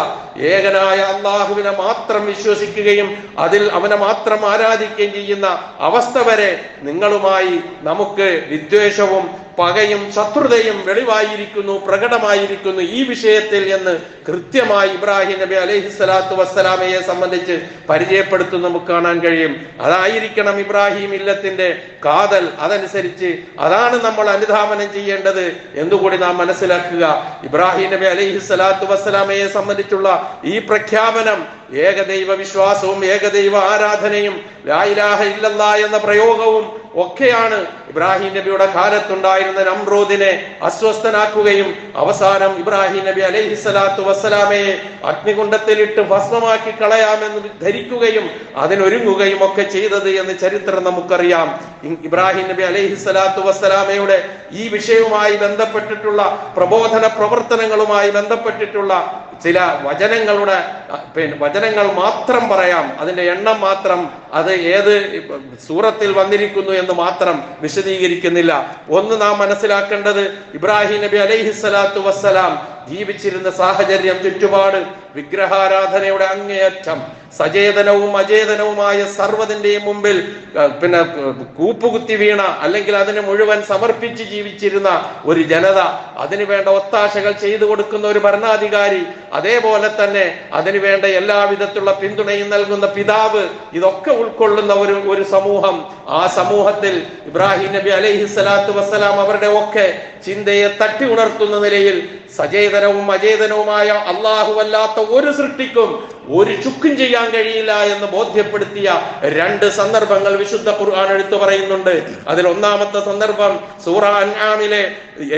ഏകനായ അള്ളാഹുവിനെ മാത്രം വിശ്വസിക്കുകയും അതിൽ അവനെ മാത്രം ആരാധിക്കുകയും ചെയ്യുന്ന അവസ്ഥ വരെ നിങ്ങളുമായി നമുക്ക് വിദ്വേഷവും പകയും ശത്രുതയും വെളിവായിരിക്കുന്നു, പ്രകടമായിരിക്കുന്നു ഈ വിഷയത്തിൽ എന്ന് കൃത്യമായി ഇബ്രാഹിം നബി അലൈഹിസ്സലാത്തു വസ്സലാമയെ സംബന്ധിച്ച് പരിചയപ്പെടുത്തുന്ന നമുക്ക് കാണാൻ കഴിയും. അതായിരിക്കണം ഇബ്രാഹിം ഇല്ലത്തിന്റെ കാതൽ. അതനുസരിച്ച് അതാണ് നമ്മൾ അനുധാവനം ചെയ്യേണ്ടത് എന്നുകൂടി നാം മനസ്സിലാക്കുക. ഇബ്രാഹിം നബി അലൈഹിസ്സലാത്തു വസ്സലാമയെ സംബന്ധിച്ചുള്ള ഈ പ്രഖ്യാപനം ഏകദൈവ വിശ്വാസവും ഏകദൈവ ആരാധനയും ലാ ഇലാഹ ഇല്ലല്ലാഹ് എന്ന പ്രയോഗവും ഒക്കെയാണ് ഇബ്രാഹിം നബിയുടെ കാലത്തുണ്ടായിരുന്ന നമ്രൂദിനെ അസ്വസ്ഥനാക്കുകയും അവസാനം ഇബ്രാഹിം നബി അലൈഹിസ്സലാത്തു വസ്സലാമയെ അഗ്നികുണ്ഡത്തിലിട്ട് ഭസ്മമാക്കി കളയാമെന്ന് ധരിക്കുകയും അതിനൊരുങ്ങുകയും ഒക്കെ ചെയ്തത് എന്ന് ചരിത്രം നമുക്കറിയാം. ഇബ്രാഹിം നബി അലൈഹിസ്സലാത്തു വസ്സലാമയുടെ ഈ വിഷയവുമായി ബന്ധപ്പെട്ടിട്ടുള്ള പ്രബോധന പ്രവർത്തനങ്ങളുമായി ബന്ധപ്പെട്ടിട്ടുള്ള ചില വചനങ്ങൾ മാത്രം പറയാം. അതിന്റെ എണ്ണം മാത്രം, അത് ഏത് സൂറത്തിൽ വന്നിരിക്കുന്നു എന്ന് മാത്രം വിശദീകരിക്കുന്നില്ല. ഒന്ന് നാം മനസ്സിലാക്കേണ്ടത്, ഇബ്രാഹിം നബി അലൈഹിസ്സലാത്തു വസ്സലാം ജീവിച്ചിരുന്ന സാഹചര്യം, ചുറ്റുപാട് വിഗ്രഹാരാധനയുടെ അങ്ങേയറ്റം, സചേതനവും അചേതനവുമായ സർവ്വതിന്റെയും മുമ്പിൽ കൂപ്പുകുത്തി വീണ, അല്ലെങ്കിൽ അതിന് മുഴുവൻ സമർപ്പിച്ച് ജീവിച്ചിരുന്ന ഒരു ജനത, അതിനു വേണ്ട ഒത്താശകൾ ചെയ്തു കൊടുക്കുന്ന ഒരു ഭരണാധികാരി, അതേപോലെ തന്നെ അതിനു വേണ്ട എല്ലാവിധത്തിലുള്ള പിന്തുണയും നൽകുന്ന പിതാവ്, ഇതൊക്കെ ഉൾക്കൊള്ളുന്ന ഒരു സമൂഹം. ആ സമൂഹത്തിൽ ഇബ്രാഹിം നബി അലൈഹിസ്സലാത്തു വസ്സലാം അവരുടെ ഒക്കെ ചിന്തയെ തട്ടി ഉണർത്തുന്ന നിലയിൽ സചേതനവും അചേതനവുമായ അല്ലാഹുവല്ലാത്ത ഒരു സൃഷ്ടിക്കും ഒരു ചുക്കും ചെയ്യാൻ കഴിയില്ല എന്ന് ബോധ്യപ്പെടുത്തിയ 2 സന്ദർഭങ്ങൾ വിശുദ്ധ ഖുർആൻ എടുത്തു പറയുന്നുണ്ട്. അതിൽ ഒന്നാമത്തെ സന്ദർഭം സൂറ അൻആമിലെ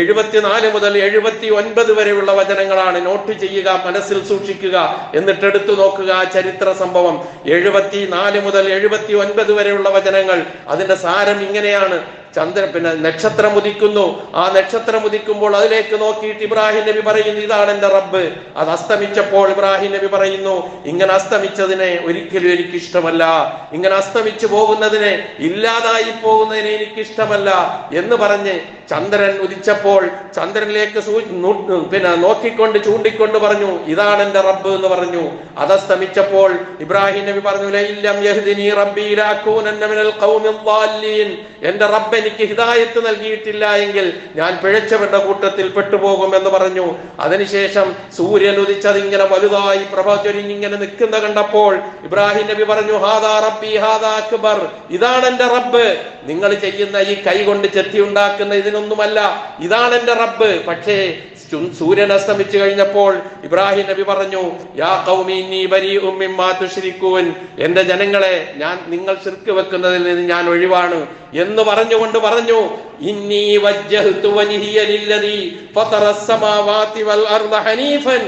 74 മുതൽ 79 വരെയുള്ള വചനങ്ങളാണ്. നോട്ട് ചെയ്യുക, മനസ്സിൽ സൂക്ഷിക്കുക, എന്നിട്ട് എടുത്തു നോക്കുക ആ ചരിത്ര സംഭവം. 74 മുതൽ 79 വരെയുള്ള വചനങ്ങൾ, അതിന്റെ സാരം ഇങ്ങനെയാണ്. നക്ഷത്രം ഉദിക്കുന്നു. ആ നക്ഷത്രം ഉദിക്കുമ്പോൾ അതിലേക്ക് നോക്കിയിട്ട് ഇബ്രാഹിം നബി പറയുന്നു, ഇതാണ് എന്റെ റബ്ബ്. അത് അസ്തമിച്ചപ്പോൾ ഇബ്രാഹിം നബി പറയുന്നു, ഇങ്ങനെ അസ്തമിച്ചതിനെ ഒരിക്കലും എനിക്കിഷ്ടമല്ല, ഇങ്ങനെ അസ്തമിച്ചു പോകുന്നതിനെ, ഇല്ലാതായി പോകുന്നതിനെ എനിക്കിഷ്ടമല്ല എന്ന് പറഞ്ഞ് ചന്ദ്രൻ ഉദിച്ചപ്പോൾ ചന്ദ്രനിലേക്ക് നോക്കിക്കൊണ്ട് ചൂണ്ടിക്കൊണ്ട് പറഞ്ഞു, ഇതാണ് എന്റെ റബ്ബ് എന്ന് പറഞ്ഞു. അതസ്തമിച്ചപ്പോൾ ഇബ്രാഹിം നബി പറഞ്ഞു, ലഇല്ലം യഹ്ദിനി റബ്ബി ലഅകൂനന്ന മിനൽ ഖൗമിൽ ളാല്ലീൻ, എന്റെ റബ്ബ് എനിക്ക് ഹിദായത്ത് നൽകിയിട്ടില്ല എങ്കിൽ ഞാൻ പിഴച്ചവരുടെ കൂട്ടത്തിൽ പെട്ടുപോകും എന്ന് പറഞ്ഞു. അതിനുശേഷം സൂര്യൻ ഉദിച്ചത് ഇങ്ങനെ വലുതായി പ്രഭ ചൊരിഞ്ഞിങ്ങനെ നിൽക്കുന്ന കണ്ടപ്പോൾ ഇബ്രാഹിം നബി പറഞ്ഞു, ഹാദാ റബ്ബി ഹാദാ അക്ബർ, ഇതാണ് എന്റെ റബ്ബ്. നിങ്ങൾ ചെയ്യുന്ന ഈ കൈ കൊണ്ട് ചെത്തി ഉണ്ടാക്കുന്ന ഇതിനൊന്നുമല്ല, ഇതാണ് എന്റെ റബ്ബ്. പക്ഷേ സൂര്യൻ അസ്തമിച്ചു കഴിഞ്ഞപ്പോൾ ഇബ്രാഹിം നബി പറഞ്ഞു, യാ ഖൗമി ഇന്നി ബരീഉം മിമ്മാ തുശ്രികൂൻ, എന്റെ ജനങ്ങളെ, ഞാൻ നിങ്ങൾ ശിർക്ക് വെക്കുന്നതിൽ നിന്ന് ഞാൻ ഒഴിവാണ് എന്ന് പറഞ്ഞുകൊണ്ട് പറഞ്ഞു, ഇന്നി വജ്ജഹ്തു വജ്ഹിയ ലില്ലദീ ഫതറസ് സമാവാതി വൽ അർദ ഹനീഫൻ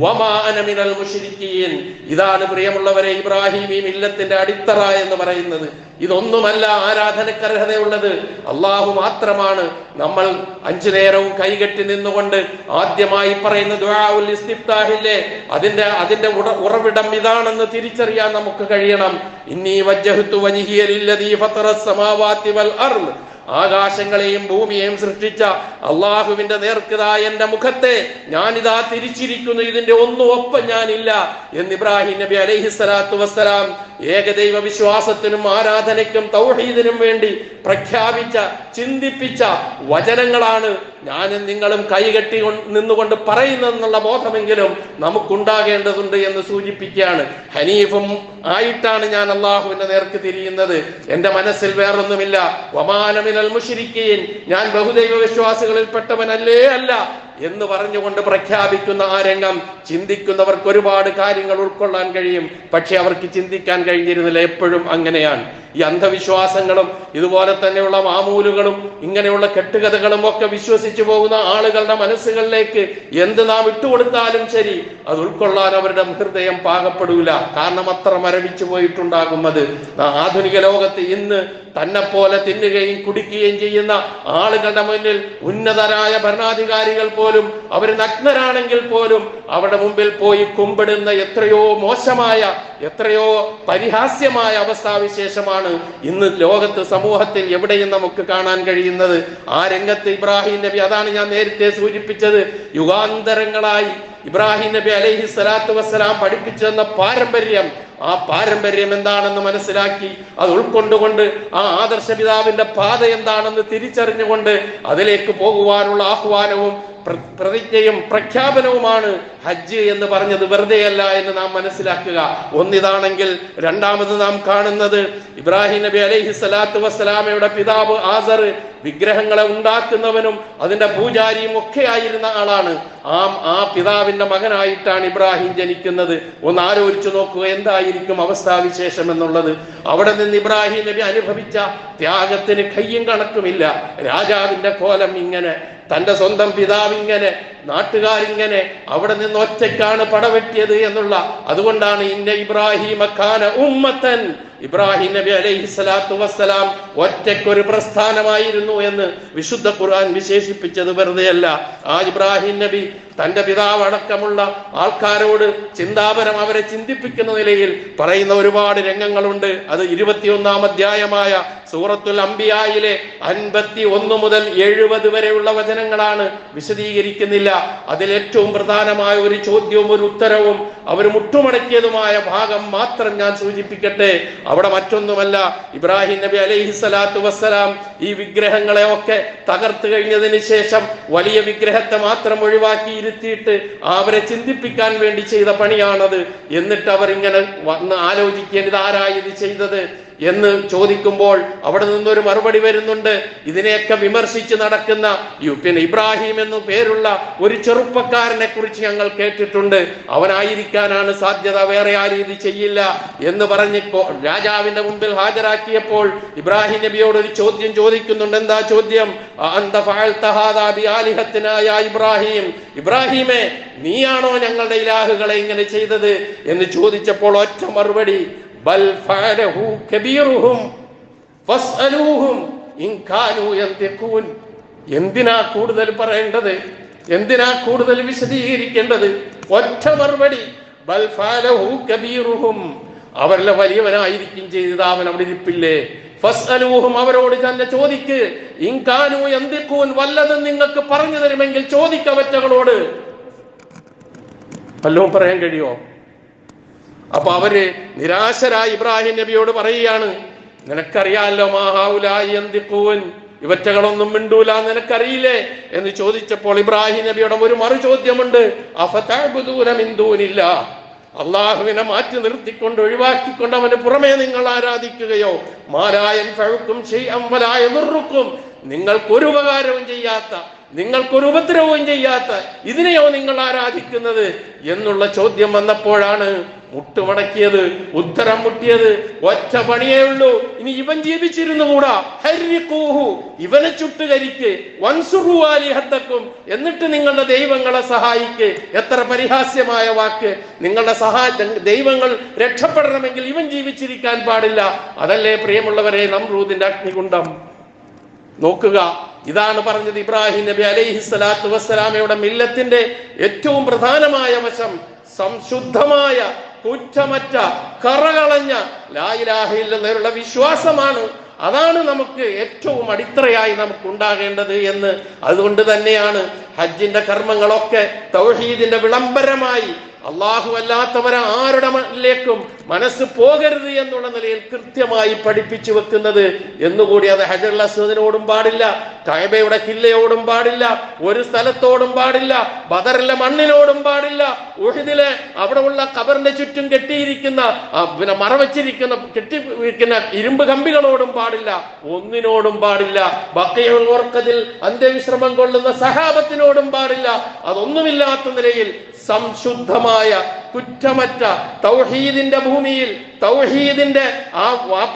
വമാ അന മിനൽ മുശ്രിക്കീൻ. ഇതാണ് പ്രിയമുള്ളവരെ ഇബ്രാഹിമി മില്ലത്തിന്റെ അടിത്തറ എന്ന് പറയുന്നത്. ഇതൊന്നുമല്ല ആരാധനക്കർഹതയുള്ളത്, അള്ളാഹു മാത്രമാണ്. നമ്മൾ 5 നേരവും കൈകെട്ടി നിന്നുകൊണ്ട് ആദ്യമായി പറയുന്ന ദുആഉൽ ഇസ്തിഫ്താഹില്ലേ, അതിന്റെ ഉറവിടം ഇതാണെന്ന് തിരിച്ചറിയാൻ നമുക്ക് കഴിയണം. ഇന്നി വജ്ജഹ്തു വജ്ഹിയ ലില്ലദീ ഫതറസ് സമാവാതി വൽ അർദ്, ആകാശങ്ങളെയും ഭൂമിയെയും സൃഷ്ടിച്ച അള്ളാഹുവിന്റെ നേർക്കുതായ എന്റെ മുഖത്തെ ഞാനിതാ തിരിച്ചിരിക്കുന്നു, ഇതിന്റെ ഒന്നും ഒപ്പം ഞാനില്ല എന്ന് ഇബ്രാഹിം നബി അലൈഹിസ്സലാത്തു വസ്സലാം ഏകദൈവ വിശ്വാസത്തിനും ആരാധനയ്ക്കും തൗഹീദിനും വേണ്ടി പ്രഖ്യാപിച്ച, ചിന്തിപ്പിച്ച വചനങ്ങളാണ് ഞാനും നിങ്ങളും കൈകെട്ടി നിന്നുകൊണ്ട് പറയുന്നതെന്നുള്ള ബോധമെങ്കിലും നമുക്കുണ്ടാകേണ്ടതുണ്ട് എന്ന് സൂചിപ്പിക്കുകയാണ്. ഹനീഫും ആയിട്ടാണ് ഞാൻ അള്ളാഹുവിന്റെ നേർക്ക് തിരിയുന്നത്, എന്റെ മനസ്സിൽ വേറൊന്നുമില്ല. വമാന മിനൽ മുശ്രിക്കീൻ, ഞാൻ ബഹുദൈവ വിശ്വാസികളിൽപ്പെട്ടവനല്ലേ അല്ല എന്ന് പറഞ്ഞുകൊണ്ട് പ്രഖ്യാപിക്കുന്ന ആ രംഗം ചിന്തിക്കുന്നവർക്ക് ഒരുപാട് കാര്യങ്ങൾ ഉൾക്കൊള്ളാൻ കഴിയും. പക്ഷെ അവർക്ക് ചിന്തിക്കാൻ കഴിഞ്ഞിരുന്നില്ല. എപ്പോഴും അങ്ങനെയാണ്. ഈ അന്ധവിശ്വാസങ്ങളും ഇതുപോലെ തന്നെയുള്ള മാമൂലുകളും ഇങ്ങനെയുള്ള കെട്ടുകഥകളും ഒക്കെ വിശ്വസിച്ചു പോകുന്ന ആളുകളുടെ മനസ്സുകളിലേക്ക് എന്ത് നാം ഇട്ടുകൊടുത്താലും ശരി, അത് ഉൾക്കൊള്ളാൻ അവരുടെ ഹൃദയം പാകപ്പെടൂല. കാരണം അത്ര മരവിച്ചു പോയിട്ടുണ്ടാകും അത്. ആധുനിക ലോകത്ത് ഇന്ന് തന്നെ പോലെ തിന്നുകയും കുടിക്കുകയും ചെയ്യുന്ന ആളുകളുടെ മുന്നിൽ ഉന്നതരായ ഭരണാധികാരികൾ പോലും അവർ നഗ്നരാണെങ്കിൽ പോലും അവരുടെ മുമ്പിൽ പോയി കുമ്പിടുന്ന എത്രയോ മോശമായ, എത്രയോ പരിഹാസ്യമായ അവസ്ഥാവിശേഷമാണ് ഇന്ന് ലോകത്ത്, സമൂഹത്തിൽ എവിടെയും നമുക്ക് കാണാൻ കഴിയുന്നത്. ആ രംഗത്ത് ഇബ്രാഹിം നബി, അതാണ് ഞാൻ നേരത്തെ സൂചിപ്പിച്ചത്, യുഗാന്തരങ്ങളായി ഇബ്രാഹിം നബി അലൈഹി സ്വലാത്തു വസ്സലാം പഠിപ്പിച്ചു തന്ന പാരമ്പര്യം, ആ പാരമ്പര്യം എന്താണെന്ന് മനസ്സിലാക്കി അത് ഉൾക്കൊണ്ടുകൊണ്ട് ആ ആദർശ പിതാവിന്റെ പാത എന്താണെന്ന് തിരിച്ചറിഞ്ഞുകൊണ്ട് അതിലേക്ക് പോകുവാനുള്ള ആഹ്വാനവും പ്രതിജ്ഞയും പ്രഖ്യാപനവുമാണ് ഹജ്ജ് എന്ന് പറഞ്ഞത് വെറുതെയല്ല എന്ന് നാം മനസ്സിലാക്കുക. ഒന്നിതാണെങ്കിൽ രണ്ടാമത് നാം കാണുന്നത് ഇബ്രാഹിം നബി അലൈഹി സ്വലാത്തു വസ്സലാമയുടെ പിതാവ് ആസർ വിഗ്രഹങ്ങളെ ഉണ്ടാക്കുന്നവനും അതിന്റെ പൂജാരിയും ഒക്കെ ആയിരുന്ന ആളാണ്. ആ പിതാവിന്റെ മകനായിട്ടാണ് ഇബ്രാഹിം ജനിക്കുന്നത്. ഒന്ന് ആലോചിച്ചു നോക്കുക എന്തായിരിക്കും അവസ്ഥാവിശേഷം എന്നുള്ളത്. അവിടെ നിന്ന് ഇബ്രാഹിം നബി അനുഭവിച്ച ത്യാഗത്തിന് കയ്യും കണക്കുമില്ല. രാജാവിന്റെ കോലം ഇങ്ങനെ, തന്റെ സ്വന്തം പിതാവിങ്ങനെ, നാട്ടുകാരിങ്ങനെ, അവിടെ നിന്ന് ഒറ്റയ്ക്കാണ് പടവെട്ടിയത് എന്നുള്ള. അതുകൊണ്ടാണ് ഇന്ന ഇബ്രാഹിമ കാന ഉമ്മത്തൻ, ഇബ്രാഹിം നബി അലൈഹി സ്വലാത്തു വസ്സലാം ഒറ്റയ്ക്കൊരു പ്രസ്ഥാനമായിരുന്നു എന്ന് വിശുദ്ധ ഖുർആൻ വിശേഷിപ്പിച്ചത് വെറുതെയല്ല. ആ ഇബ്രാഹിം നബി തന്റെ പിതാവ് അടക്കമുള്ള ആൾക്കാരോട് ചിന്താപരം അവരെ ചിന്തിപ്പിക്കുന്ന നിലയിൽ പറയുന്ന ഒരുപാട് രംഗങ്ങളുണ്ട്. അത് 21-ാം അധ്യായമായ സൂറത്തുൽ അംബിയായിലെ 51 മുതൽ 70 വരെയുള്ള വചനങ്ങളാണ്, വിശദീകരിക്കുന്നില്ല. അതിലേറ്റവും പ്രധാനമായ ഒരു ചോദ്യവും ഒരു ഉത്തരവും അവർ മുട്ടുമടക്കിയതുമായ ഭാഗം മാത്രം ഞാൻ സൂചിപ്പിക്കട്ടെ. അവിടെ മറ്റൊന്നുമല്ല, ഇബ്രാഹിം നബി അലൈഹി സ്വലാത്തു വസ്സലാം ഈ വിഗ്രഹങ്ങളെ ഒക്കെ തകർത്തു കഴിഞ്ഞതിന് ശേഷം വലിയ വിഗ്രഹത്തെ മാത്രം ഒഴിവാക്കി ഇരുത്തിയിട്ട് അവരെ ചിന്തിപ്പിക്കാൻ വേണ്ടി ചെയ്ത പണിയാണത്. എന്നിട്ട് അവർ ഇങ്ങനെ വന്ന് ആലോചിക്കേണ്ടത് ആരായി ഇത് ചെയ്തത് എന്ന് ചോദിക്കുമ്പോൾ അവിടെ നിന്നൊരു മറുപടി വരുന്നുണ്ട്. ഇതിനെയൊക്കെ വിമർശിച്ച് നടക്കുന്ന ഇബ്രാഹിം എന്നു പേരുള്ള ഒരു ചെറുപ്പക്കാരനെ കുറിച്ച് ഞങ്ങൾ കേട്ടിട്ടുണ്ട്, അവനായിരിക്കാനാണ് സാധ്യത, വേറെ ആരും ഇത് ചെയ്യില്ല എന്ന് പറഞ്ഞ് രാജാവിന്റെ മുമ്പിൽ ഹാജരാക്കിയപ്പോൾ ഇബ്രാഹിം നബിയോട് ഒരു ചോദ്യം ചോദിക്കുന്നുണ്ട്. എന്താ ചോദ്യം? അന്ത ഫഅൽത ഹാദാ ബിആലിഹത്തിനാ യാ ഇബ്രാഹിം, ഇബ്രാഹിമേ നീയാണോ ഞങ്ങളുടെ ഇലാഹുകളെ ഇങ്ങനെ ചെയ്തത് എന്ന് ചോദിച്ചപ്പോൾ ഒറ്റ മറുപടി, ബൽ ഫഅലഹു കബീറുഹും ഫസ്അലൂഹും ഇൻ കാനൂ യന്തിഖൂൻ. എന്തിനാ കൂടുതൽ പറയേണ്ടത്? എന്തിനാ കൂടുതൽ വിശദീകരിക്കേണ്ടത്? ഒറ്റ മറുപടി, ബൽ ഫഅലഹു കബീറുഹും, അവരിലെ വലിയവനായിരിക്കും ചെയ്തത്, അവൻ അവിടെ ഇരിപ്പില്ലേ, ഫസ്അലൂഹും, അവരോട് തന്നെ ചോദിക്ക്, ഇൻ കാനൂ യന്തിഖൂൻ, വല്ലതും നിങ്ങൾക്ക് പറഞ്ഞു തരുമെങ്കിൽ ചോദിക്കവറ്റകളോട്. വല്ലതും പറയാൻ കഴിയോ? അപ്പൊ അവര് നിരാശരായി ഇബ്രാഹിം നബിയോട് പറയുകയാണ്, നിനക്കറിയാലോ മാഹൗലായി യന്തിഖൂൻ, ഇവറ്റകളൊന്നും മിണ്ടൂല, നിനക്കറിയില്ലേ എന്ന് ചോദിച്ചപ്പോൾ ഇബ്രാഹിം നബിയുടെ ഒരു മറു ചോദ്യമുണ്ട്. അഫതഅ്ബുദൂന മിൻ ദൂനില്ലാഹ്, അള്ളാഹുവിനെ മാറ്റി നിർത്തിക്കൊണ്ട് ഒഴിവാക്കിക്കൊണ്ട് അവന് പുറമെ നിങ്ങൾ ആരാധിക്കുകയോ? മാ ലാ യൻഫഉകും ശൈഅൻ വലാ യദുറുക്കും, നിങ്ങൾക്കൊരു ഉപകാരവും ചെയ്യാത്ത, നിങ്ങൾക്കൊരു ഉപദ്രവവും ചെയ്യാത്ത ഇതിനെയോ നിങ്ങൾ ആരാധിക്കുന്നത് എന്നുള്ള ചോദ്യം വന്നപ്പോഴാണ് മുട്ടുമടക്കിയത്, ഉത്തരം മുട്ടിയത്. ഒറ്റ പണിയേ ഉള്ളൂ, ഇനി ഇവൻ ജീവിച്ചിരുന്നുകൂടാ. ഹരിഖൂഹു, ഇവനെ ചുട്ടുകരിക്ക്. വൻസുറു ആലിഹത്തക്കും, എന്നിട്ട് നിങ്ങളുടെ ദൈവങ്ങളെ സഹായിക്ക്. എത്ര പരിഹാസ്യമായ വാക്ക്! നിങ്ങളുടെ ദൈവങ്ങൾ രക്ഷപ്പെടണമെങ്കിൽ ഇവൻ ജീവിച്ചിരിക്കാൻ പാടില്ല. അതല്ലേ പ്രിയമുള്ളവരെ നമ്രൂദിന്റെ അഗ്നികുണ്ഡം? നോക്കുക, ഇതാണ് പറഞ്ഞത് ഇബ്രാഹിം നബി അലൈഹിസ്സലാത്തു വസ്സലാമയുടെ മില്ലത്തിന്റെ ഏറ്റവും പ്രധാനമായ വശം സംശുദ്ധമായ, കുറ്റമറ്റ, കറകളഞ്ഞ ലാ ഇലാഹ ഇല്ലല്ലാഹുവിലുള്ള വിശ്വാസമാണ്. അതാണ് നമുക്ക് ഏറ്റവും അടിത്തറയായി നമുക്ക് ഉണ്ടാകേണ്ടത് എന്ന്. അതുകൊണ്ട് തന്നെയാണ് ഹജ്ജിന്റെ കർമ്മങ്ങളൊക്കെ തൗഹീദിന്റെ വിളംബരമായി അള്ളാഹു അല്ലാത്തവരെ ആരുടെയിലേക്കും മനസ്സ് പോകരുത് എന്നുള്ള നിലയിൽ കൃത്യമായി പഠിപ്പിച്ചു വെക്കുന്നത് എന്നുകൂടി. അത് ഹജറുൽ അസ്വദിനോടും പാടില്ല, കഅബയുടെ കില്ലയോടും പാടില്ല, ഒരു സ്ഥലത്തോടും പാടില്ല, ബദറിലെ മണ്ണിനോടും പാടില്ല, ഉഹദിലെ അവിടെ ഉള്ള ഖബറിന്റെ ചുറ്റും കെട്ടിയിരിക്കുന്ന കെട്ടിയിരിക്കുന്ന ഇരുമ്പ് കമ്പികളോടും പാടില്ല, ഒന്നിനോടും പാടില്ല. ബഖീഉൽ ഗർഖദിൽ അന്ത്യവിശ്രമം കൊള്ളുന്ന സഹാബത്തിനോടും പാടില്ല. അതൊന്നുമില്ലാത്ത നിലയിൽ സംശുദ്ധമായ, കുറ്റമറ്റ തൗഹീദിന്റെ ഭൂമിയിൽ, തൗഹീദിന്റെ ആ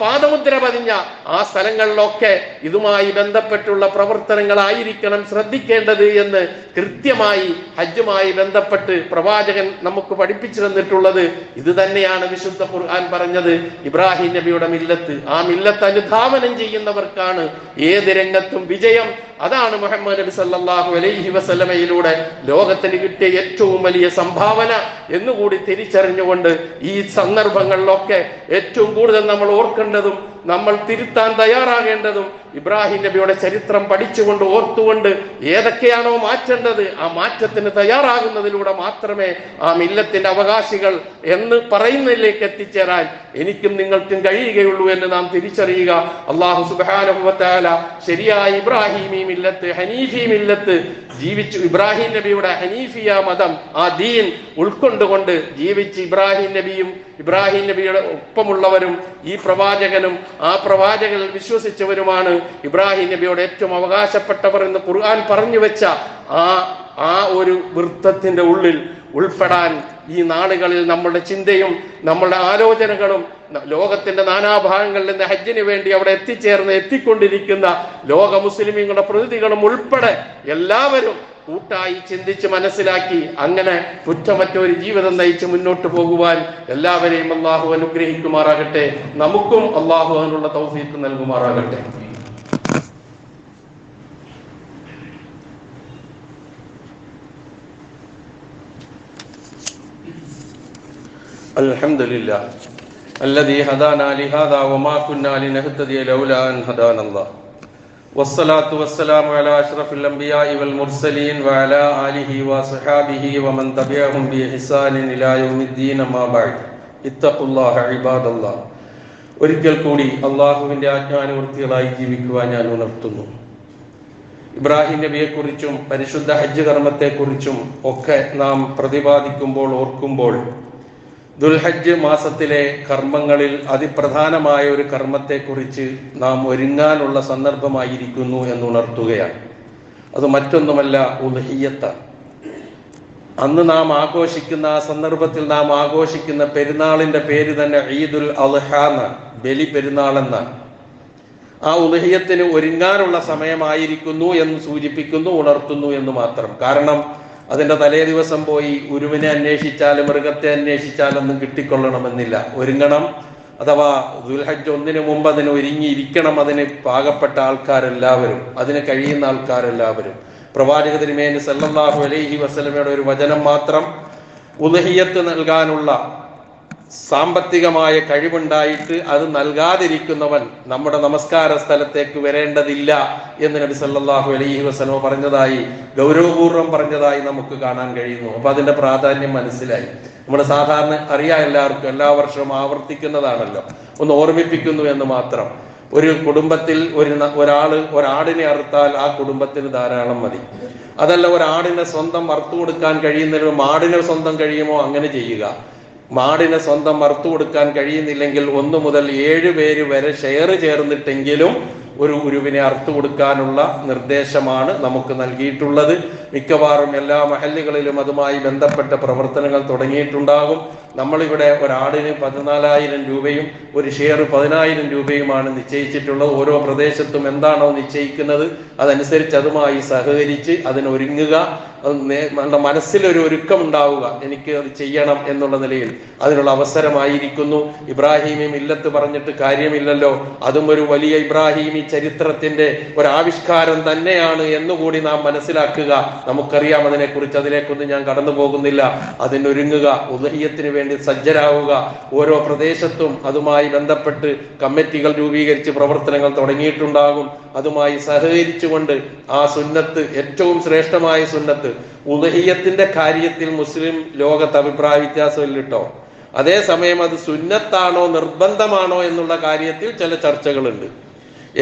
പാദമുദ്ര പതിഞ്ഞ ആ സ്ഥലങ്ങളിലൊക്കെ ഇതുമായി ബന്ധപ്പെട്ടുള്ള പ്രവർത്തനങ്ങളായിരിക്കണം ശ്രദ്ധിക്കേണ്ടത് എന്ന് കൃത്യമായി ഹജ്ജുമായി ബന്ധപ്പെട്ട് പ്രവാചകൻ നമുക്ക് പഠിപ്പിച്ചു തന്നിട്ടുള്ളത് ഇത് തന്നെയാണ്. വിശുദ്ധ ഖുർആൻ പറഞ്ഞത് ഇബ്രാഹിം നബിയുടെ മില്ലത്ത്, ആ മില്ലത്ത് അനുധാവനം ചെയ്യുന്നവർക്കാണ് ഏത് രംഗത്തും വിജയം. അതാണ് മുഹമ്മദ് നബി സല്ലല്ലാഹു അലൈഹി വസല്ലമയിലൂടെ ലോകത്തിന് കിട്ടിയ ഏറ്റവും വലിയ സംഭാവന എന്നുകൂടി തിരിച്ചറിഞ്ഞുകൊണ്ട് ഈ സന്ദർഭങ്ങളിലൊക്കെ ഏറ്റവും കൂടുതൽ നമ്മൾ ഓർക്കേണ്ടതും നമ്മൾ തിരുത്താൻ തയ്യാറാകേണ്ടതും ഇബ്രാഹിം നബിയുടെ ചരിത്രം പഠിച്ചുകൊണ്ട് ഓർത്തുകൊണ്ട് ഏതൊക്കെയാണോ മാറ്റേണ്ടത് ആ മാറ്റത്തിന് തയ്യാറാകുന്നതിലൂടെ മാത്രമേ ആ മില്ലത്തിന്റെ അവകാശികൾ എന്ന് പറയുന്നതിലേക്ക് എത്തിച്ചേരാൻ എനിക്കും നിങ്ങൾക്കും കഴിയുകയുള്ളൂ എന്ന് നാം തിരിച്ചറിയുക. അല്ലാഹു സുബ്ഹാനഹു വ തആല ശരിയായ ഇബ്രാഹിമി മില്ലത്ത്, ഹനീഫി മില്ലത്ത് ജീവിച്ചു, ഇബ്രാഹിം നബിയുടെ ഹനീഫിയ മതം, ആ ദീൻ ഉൾക്കൊണ്ടുകൊണ്ട് ജീവിച്ച് ഇബ്രാഹിം നബിയും ഇബ്രാഹിം നബിയുടെ ഒപ്പമുള്ളവരും ഈ പ്രവാചകനും ആ പ്രവാചകനിൽ വിശ്വസിച്ചവരുമാണ് ഇബ്രാഹിം നബിയോട് ഏറ്റവും അവകാശപ്പെട്ടവർ എന്ന് ഖുർആൻ പറഞ്ഞു വെച്ച ആ ഒരു വൃത്തത്തിന്റെ ഉള്ളിൽ ഉൾപ്പെടാൻ ഈ നാളുകളിൽ നമ്മളുടെ ചിന്തയും നമ്മളുടെ ആലോചനകളും ലോകത്തിന്റെ നാനാഭാഗങ്ങളിൽ നിന്ന് ഹജ്ജിന് വേണ്ടി അവിടെ എത്തിക്കൊണ്ടിരിക്കുന്ന ലോക മുസ്ലിമീങ്ങളുടെ പ്രതിനിധികളും ഉൾപ്പെടെ എല്ലാവരും കൂട്ടായി ചിന്തിച്ച് മനസ്സിലാക്കി അങ്ങനെ കുറ്റമറ്റ ഒരു ജീവിതം നയിച്ച് മുന്നോട്ട് പോകുവാൻ എല്ലാവരെയും അള്ളാഹു അനുഗ്രഹിക്കുമാറാകട്ടെ. നമുക്കും അള്ളാഹു അതിനുള്ള തൗഫീഖ് നൽകുമാറാകട്ടെ. അൽഹംദുലില്ലാഹ് الذي هدانا لهذا وما كنا لنهتدي لولا أن هدانا الله والصلاة والسلام على أشرف الأنبياء والمرسلين وعلى آله وصحابه ومن تبعهم بإحسان إلى يوم الدين ما بعد اتقوا الله عباد الله. ഒരിക്കൽ കൂടി അള്ളാഹുവിന്റെ ആജ്ഞാനുവൃത്തികളായി ജീവിക്കുവാൻ ഞാൻ ഉണർത്തുന്നു. ഇബ്രാഹിം നബിയെക്കുറിച്ചും പരിശുദ്ധ ഹജ്ജ് കർമ്മത്തെക്കുറിച്ചും ഒക്കെ നാം പ്രതിപാദിക്കുമ്പോൾ ഓർക്കുമ്പോൾ ദുൽഹജ്ജ് മാസത്തിലെ കർമ്മങ്ങളിൽ അതിപ്രധാനമായ ഒരു കർമ്മത്തെക്കുറിച്ച് നാം ഒരുങ്ങാനുള്ള സന്ദർഭമായിരിക്കുന്നു എന്നുണർത്തുകയാണ്. അത് മറ്റൊന്നുമല്ല, ഉദ്ഹിയ്യത്താണ്. അന്ന് നാം ആഘോഷിക്കുന്ന ആ സന്ദർഭത്തിൽ നാം ആഘോഷിക്കുന്ന പെരുന്നാളിന്റെ പേര് തന്നെ ഈദുൽ അദ്ഹ എന്നാണ്, ബലി പെരുന്നാൾ എന്നാണ്. ആ ഉദ്ഹിയ്യത്തിന് ഒരുങ്ങാനുള്ള സമയമായിരിക്കുന്നു എന്ന് സൂചിപ്പിക്കുന്നു, ഉണർത്തുന്നു എന്ന് മാത്രം. കാരണം അതിന്റെ തലേ ദിവസം പോയി ഉരുവിനെ അന്വേഷിച്ചാലും മൃഗത്തെ അന്വേഷിച്ചാലൊന്നും കിട്ടിക്കൊള്ളണമെന്നില്ല. ഒരുങ്ങണം, അഥവാ ദുൽഹജ്ജ് 1 മുമ്പ് അതിന് ഒരുങ്ങിയിരിക്കണം. അതിന് പാകപ്പെട്ട ആൾക്കാരെല്ലാവരും, അതിന് കഴിയുന്ന ആൾക്കാരെല്ലാവരും. പ്രവാചക തിരുമേനി സല്ലല്ലാഹു അലൈഹി വസല്ലമയുടെ ഒരു വചനം മാത്രം ഉദ്ഹിയ്യത്ത് നൽകാനുള്ള സാമ്പത്തികമായ കഴിവുണ്ടായിട്ട് അത് നൽകാതിരിക്കുന്നവൻ നമ്മുടെ നമസ്കാര സ്ഥലത്തേക്ക് വരേണ്ടതില്ല എന്ന് നബി സല്ലല്ലാഹു അലൈഹി വസല്ലം പറഞ്ഞതായി, ഗൗരവപൂർവ്വം പറഞ്ഞതായി നമുക്ക് കാണാൻ കഴിയുന്നു. അപ്പൊ അതിന്റെ പ്രാധാന്യം മനസ്സിലായി. നമ്മൾ സാധാരണ അറിയാം, എല്ലാവർക്കും എല്ലാ വർഷവും ആവർത്തിക്കുന്നതാണല്ലോ, ഒന്ന് ഓർമ്മിപ്പിക്കുന്നു എന്ന് മാത്രം. ഒരു കുടുംബത്തിൽ ഒരാടിനെ അറുത്താൽ ആ കുടുംബത്തിന് ധാരാളം മതി. അതല്ല, ഒരാടിനെ സ്വന്തം അറുത്തു കൊടുക്കാൻ കഴിയുന്നതിന് മാടിനെ സ്വന്തം കഴിയുമോ അങ്ങനെ ചെയ്യുക. മാടിനെ സ്വന്തം അറുത്തു കൊടുക്കാൻ കഴിയുന്നില്ലെങ്കിൽ 1 മുതൽ 7 പേര് വരെ ഷെയർ ചേർന്നിട്ടെങ്കിലും ഒരു ഉരുവിനെ അറുത്തു കൊടുക്കാനുള്ള നിർദ്ദേശമാണ് നമുക്ക് നൽകിയിട്ടുള്ളത്. മിക്കവാറും എല്ലാ മഹല്ലുകളിലും അതുമായി ബന്ധപ്പെട്ട പ്രവർത്തനങ്ങൾ തുടങ്ങിയിട്ടുണ്ടാകും. നമ്മളിവിടെ ഒരാടിന് 14,000 രൂപയും ഒരു ഷെയർ 10,000 രൂപയുമാണ് നിശ്ചയിച്ചിട്ടുള്ളത്. ഓരോ പ്രദേശത്തും എന്താണോ നിശ്ചയിക്കുന്നത് അതനുസരിച്ച് അതുമായി സഹകരിച്ച് അതിനൊരുങ്ങുക. നമ്മുടെ മനസ്സിലൊരു ഒരുക്കം ഉണ്ടാവുക, എനിക്ക് അത് ചെയ്യണം എന്നുള്ള നിലയിൽ അതിനുള്ള അവസരമായിരിക്കുന്നു. ഇബ്രാഹിമി മില്ലത്ത് പറഞ്ഞിട്ട് കാര്യമില്ലല്ലോ, അതും ഒരു വലിയ ഇബ്രാഹിമി ചരിത്രത്തിന്റെ ഒരാവിഷ്കാരം തന്നെയാണ് എന്നുകൂടി നാം മനസ്സിലാക്കുക. നമുക്കറിയാം അതിനെക്കുറിച്ച്, അതിലേക്കൊന്നും ഞാൻ കടന്നു പോകുന്നില്ല. അതിനൊരുങ്ങുക, ഉദഹിയത്തിന് വേണ്ടി സജ്ജരാവുക. ഓരോ പ്രദേശത്തും അതുമായി ബന്ധപ്പെട്ട് കമ്മിറ്റികൾ രൂപീകരിച്ച് പ്രവർത്തനങ്ങൾ തുടങ്ങിയിട്ടുണ്ടാകും. അതുമായി സഹകരിച്ചുകൊണ്ട് ആ സുന്നത്ത്, ഏറ്റവും ശ്രേഷ്ഠമായ സുന്നത്ത് ഉദഹിയത്തിന്റെ കാര്യത്തിൽ മുസ്ലിം ലോകത്ത് അഭിപ്രായ വ്യത്യാസമില്ല കേട്ടോ. അതേസമയം അത് സുന്നത്താണോ നിർബന്ധമാണോ എന്നുള്ള കാര്യത്തിൽ ചില ചർച്ചകളുണ്ട്.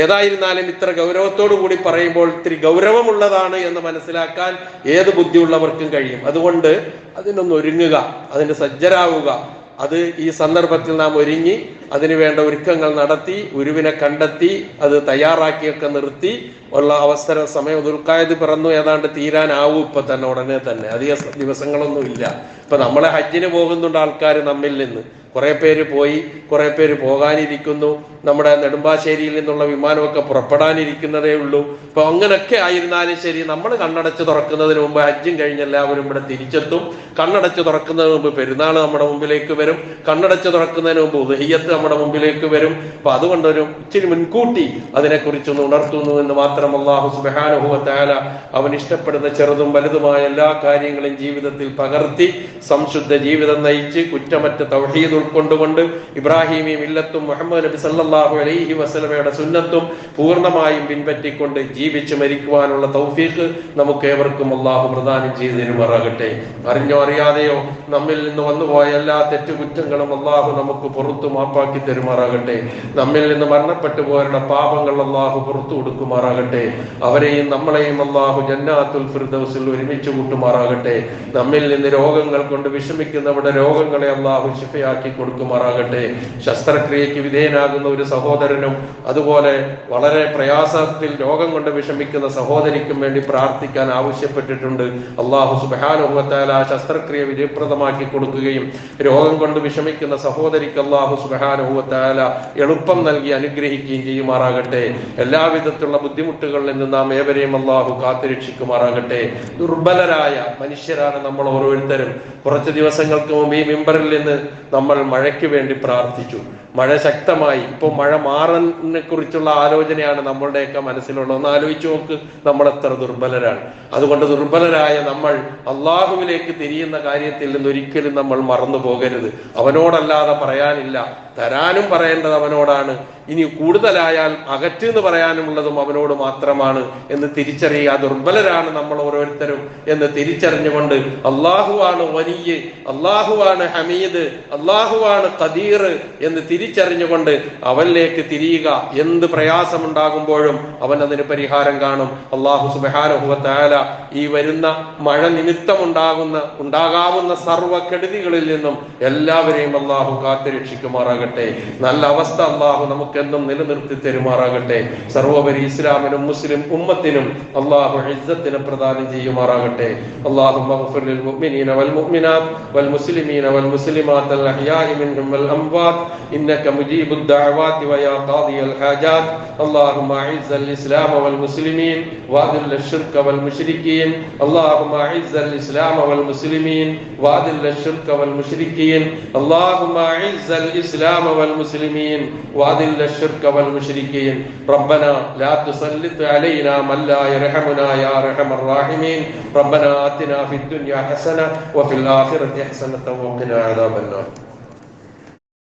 ഏതായിരുന്നാലും ഇത്ര ഗൗരവത്തോടു കൂടി പറയുമ്പോൾ ഇത്തിരി ഗൗരവമുള്ളതാണ് എന്ന് മനസ്സിലാക്കാൻ ഏത് ബുദ്ധിയുള്ളവർക്കും കഴിയും. അതുകൊണ്ട് അതിനൊന്ന് ഒരുങ്ങുക, അതിന് സജ്ജരാവുക. അത് ഈ സന്ദർഭത്തിൽ നാം ഒരുങ്ങി അതിനു വേണ്ട ഒരുക്കങ്ങൾ നടത്തി ഉരുവിനെ കണ്ടെത്തി അത് തയ്യാറാക്കിയൊക്കെ നിർത്തി ഉള്ള അവസര സമയം. ദുൽഖഅദ് പിറന്നു, ഏതാണ്ട് തീരാനാവും ഇപ്പൊ തന്നെ, ഉടനെ തന്നെ, അധിക ദിവസങ്ങളൊന്നും ഇല്ല. ഇപ്പൊ നമ്മളെ ഹജ്ജിന് പോകുന്നുണ്ട് ആൾക്കാർ നമ്മിൽ നിന്ന്. കുറെ പേര് പോയി, കുറെ പേര് പോകാനിരിക്കുന്നു. നമ്മുടെ നെടുമ്പാശ്ശേരിയിൽ നിന്നുള്ള വിമാനമൊക്കെ പുറപ്പെടാനിരിക്കുന്നതേ ഉള്ളൂ. അപ്പൊ അങ്ങനെയൊക്കെ ആയിരുന്നാലും ശരി, നമ്മൾ കണ്ണടച്ച് തുറക്കുന്നതിന് മുമ്പ് ഹജ്ജും കഴിഞ്ഞ് എല്ലാവരും ഇവിടെ തിരിച്ചെത്തും. കണ്ണടച്ച് തുറക്കുന്നതിന് മുമ്പ് പെരുന്നാൾ നമ്മുടെ മുമ്പിലേക്ക് വരും. കണ്ണടച്ച് തുറക്കുന്നതിന് മുമ്പ് ഉദഹിയത്ത് നമ്മുടെ മുമ്പിലേക്ക് വരും. അപ്പൊ അതുകൊണ്ടൊരു ഇച്ചിരി മുൻകൂട്ടി അതിനെക്കുറിച്ചൊന്ന് ഉണർത്തുന്നു എന്ന് മാത്രം. അല്ലാഹു സുബ്ഹാനഹു വ തആല അവൻ ഇഷ്ടപ്പെടുന്ന ചെറുതും വലുതുമായ എല്ലാ കാര്യങ്ങളും ജീവിതത്തിൽ പകർത്തി സംശുദ്ധ ജീവിതം നയിച്ച് കുറ്റമറ്റ തൗഹീദ് ഉൾക്കൊണ്ടുകൊണ്ട് ഇബ്രാഹിമി മില്ലത്തും മുഹമ്മദ് നബി സല്ലല്ലാഹു അലൈഹി വസല്ലമയുടെ സുന്നത്തും പൂർണ്ണമായും പിൻപറ്റിക്കൊണ്ട് ജീവിച്ച് മരിക്കുവാനുള്ള തൗഫീഖ് നമുക്ക് ഏവർക്കും അല്ലാഹു പ്രദാനം ചെയ്തു തരുമാറാകട്ടെ. അറിഞ്ഞോ അറിയാതെയോ നമ്മിൽ നിന്ന് വന്നുപോയ എല്ലാ തെറ്റുകുറ്റങ്ങളും അല്ലാഹു നമുക്ക് പുറത്തു മാപ്പാക്കി തരുമാറാകട്ടെ. നമ്മിൽ നിന്ന് മരണപ്പെട്ടു പോയവരുടെ പാപങ്ങൾ അല്ലാഹു പുറത്തു കൊടുക്കുമാറാകട്ടെ. അവരെയും നമ്മളെയും അല്ലാഹു ജന്നാത്തുൽ ഫിർദൗസിൽ ഒരുമിച്ച് കൂട്ടുമാറാകട്ടെ. നമ്മിൽ നിന്ന് രോഗങ്ങൾ കൊണ്ട് വിഷമിക്കുന്നവരുടെ രോഗങ്ങളെ അല്ലാഹു ശിഫയാക്കി കൊടുക്കുമാറാകട്ടെ. ശസ്ത്രക്രിയയ്ക്ക് വിധേയനാകുന്ന ഒരു സഹോദരനും അതുപോലെ വളരെ പ്രയാസത്തിൽ രോഗം കൊണ്ട് വിഷമിക്കുന്ന സഹോദരിക്കും വേണ്ടി പ്രാർത്ഥിക്കാൻ ആവശ്യപ്പെട്ടിട്ടുണ്ട്. അല്ലാഹു സുബ്ഹാനഹു വ തആല ശസ്ത്രക്രിയ വിജയപ്രദമാക്കി കൊടുക്കുകയും രോഗം കൊണ്ട് വിഷമിക്കുന്ന സഹോദരിക്ക് അല്ലാഹു സുബ്ഹാനഹു വ തആല എളുപ്പം നൽകി അനുഗ്രഹിക്കുകയും ചെയ്യുമാറാകട്ടെ. എല്ലാവിധത്തിലുള്ള ബുദ്ധിമുട്ടുകളിൽ നിന്ന് നാം ഏവരെയും അല്ലാഹു കാത്തുരക്ഷിക്കുമാറാകട്ടെ. ദുർബലരായ മനുഷ്യരാണ് നമ്മൾ ഓരോരുത്തരും. കുറച്ച് ദിവസങ്ങൾക്ക് മുമ്പ് ഈ മിമ്പറിൽ നിന്ന് നമ്മൾ മഴയ്ക്ക് വേണ്ടി പ്രാർത്ഥിച്ചു. മഴ ശക്തമായി. ഇപ്പോൾ മഴ മാറാനെ കുറിച്ചുള്ള ആലോചനയാണ് നമ്മളുടെയൊക്കെ മനസ്സിലുള്ളത്. ഒന്ന് ആലോചിച്ച് നോക്ക്, നമ്മൾ എത്ര ദുർബലരാണ്. അതുകൊണ്ട് ദുർബലരായ നമ്മൾ അള്ളാഹുവിലേക്ക് തിരിയുന്ന കാര്യത്തിൽ നിന്ന് ഒരിക്കലും നമ്മൾ മറന്നു പോകരുത്. അവനോടല്ലാതെ പറയാനില്ല, തരാനും പറയേണ്ടത് അവനോടാണ്. ഇനി കൂടുതലായാൽ അകറ്റെന്ന് പറയാനുള്ളതും അവനോട് മാത്രമാണ് എന്ന് തിരിച്ചറിയുക. ദുർബലരാണ് നമ്മൾ ഓരോരുത്തരും എന്ന് തിരിച്ചറിഞ്ഞുകൊണ്ട് അള്ളാഹുവാണ് വലിയ, അള്ളാഹുവാണ് ഹമീദ്, അള്ളാഹുവാണ് ഖദീർ എന്ന് തിരിച്ചറിഞ്ഞുകൊണ്ട് അവനിലേക്ക് തിരിയുക. എന്ത് പ്രയാസമുണ്ടാകുമ്പോഴും അവൻ അതിന് പരിഹാരം കാണും. അള്ളാഹു സുബ്ഹാനഹു വ തആല ഈ വരുന്ന മഴ നിമിത്തം ഉണ്ടാകാവുന്ന സർവ്വകെടുതികളിൽ നിന്നും എല്ലാവരെയും അള്ളാഹു കാത്തുരക്ഷിക്കുമാറാകട്ടെ. നല്ല അവസ്ഥ അള്ളാഹു നമുക്കെന്നും നിലനിർത്തി തരുമാറാകട്ടെ. സർവോപരി ഇസ്ലാമിനും മുസ്ലിം ഉമ്മത്തിനും അള്ളാഹു ഇസ്സത്തിനെ പ്രദാനം ചെയ്യുമാറാകട്ടെ. അല്ലാഹുമ്മ ഗ്ഫിർ ലിൽ മുഅ്മിനീന വൽ മുഅ്മിനാത്ത് വൽ മുസ്ലിമീന വൽ മുസ്ലിമാത്ത് അൽ അഹ്യാഇ മിൻഹും വൽ അംവാത്ത് ഇന്നക മുജീബുദ് ദഅവാതി വയാ ഖാദിയൽ ഹാജാത്ത്. اللهم اعز الاسلام والمسلمين واذل الشرك والمشركين. اللهم اعز الاسلام والمسلمين واذل الشرك والمشركين. اللهم اعز الاسلام والمسلمين واذل الشرك والمشركين. ربنا لا تسلط علينا من لا يرحمنا يا ارحم الراحمين. ربنا آتنا في الدنيا حسنة وفي الآخرة حسنة وقنا عذاب النار.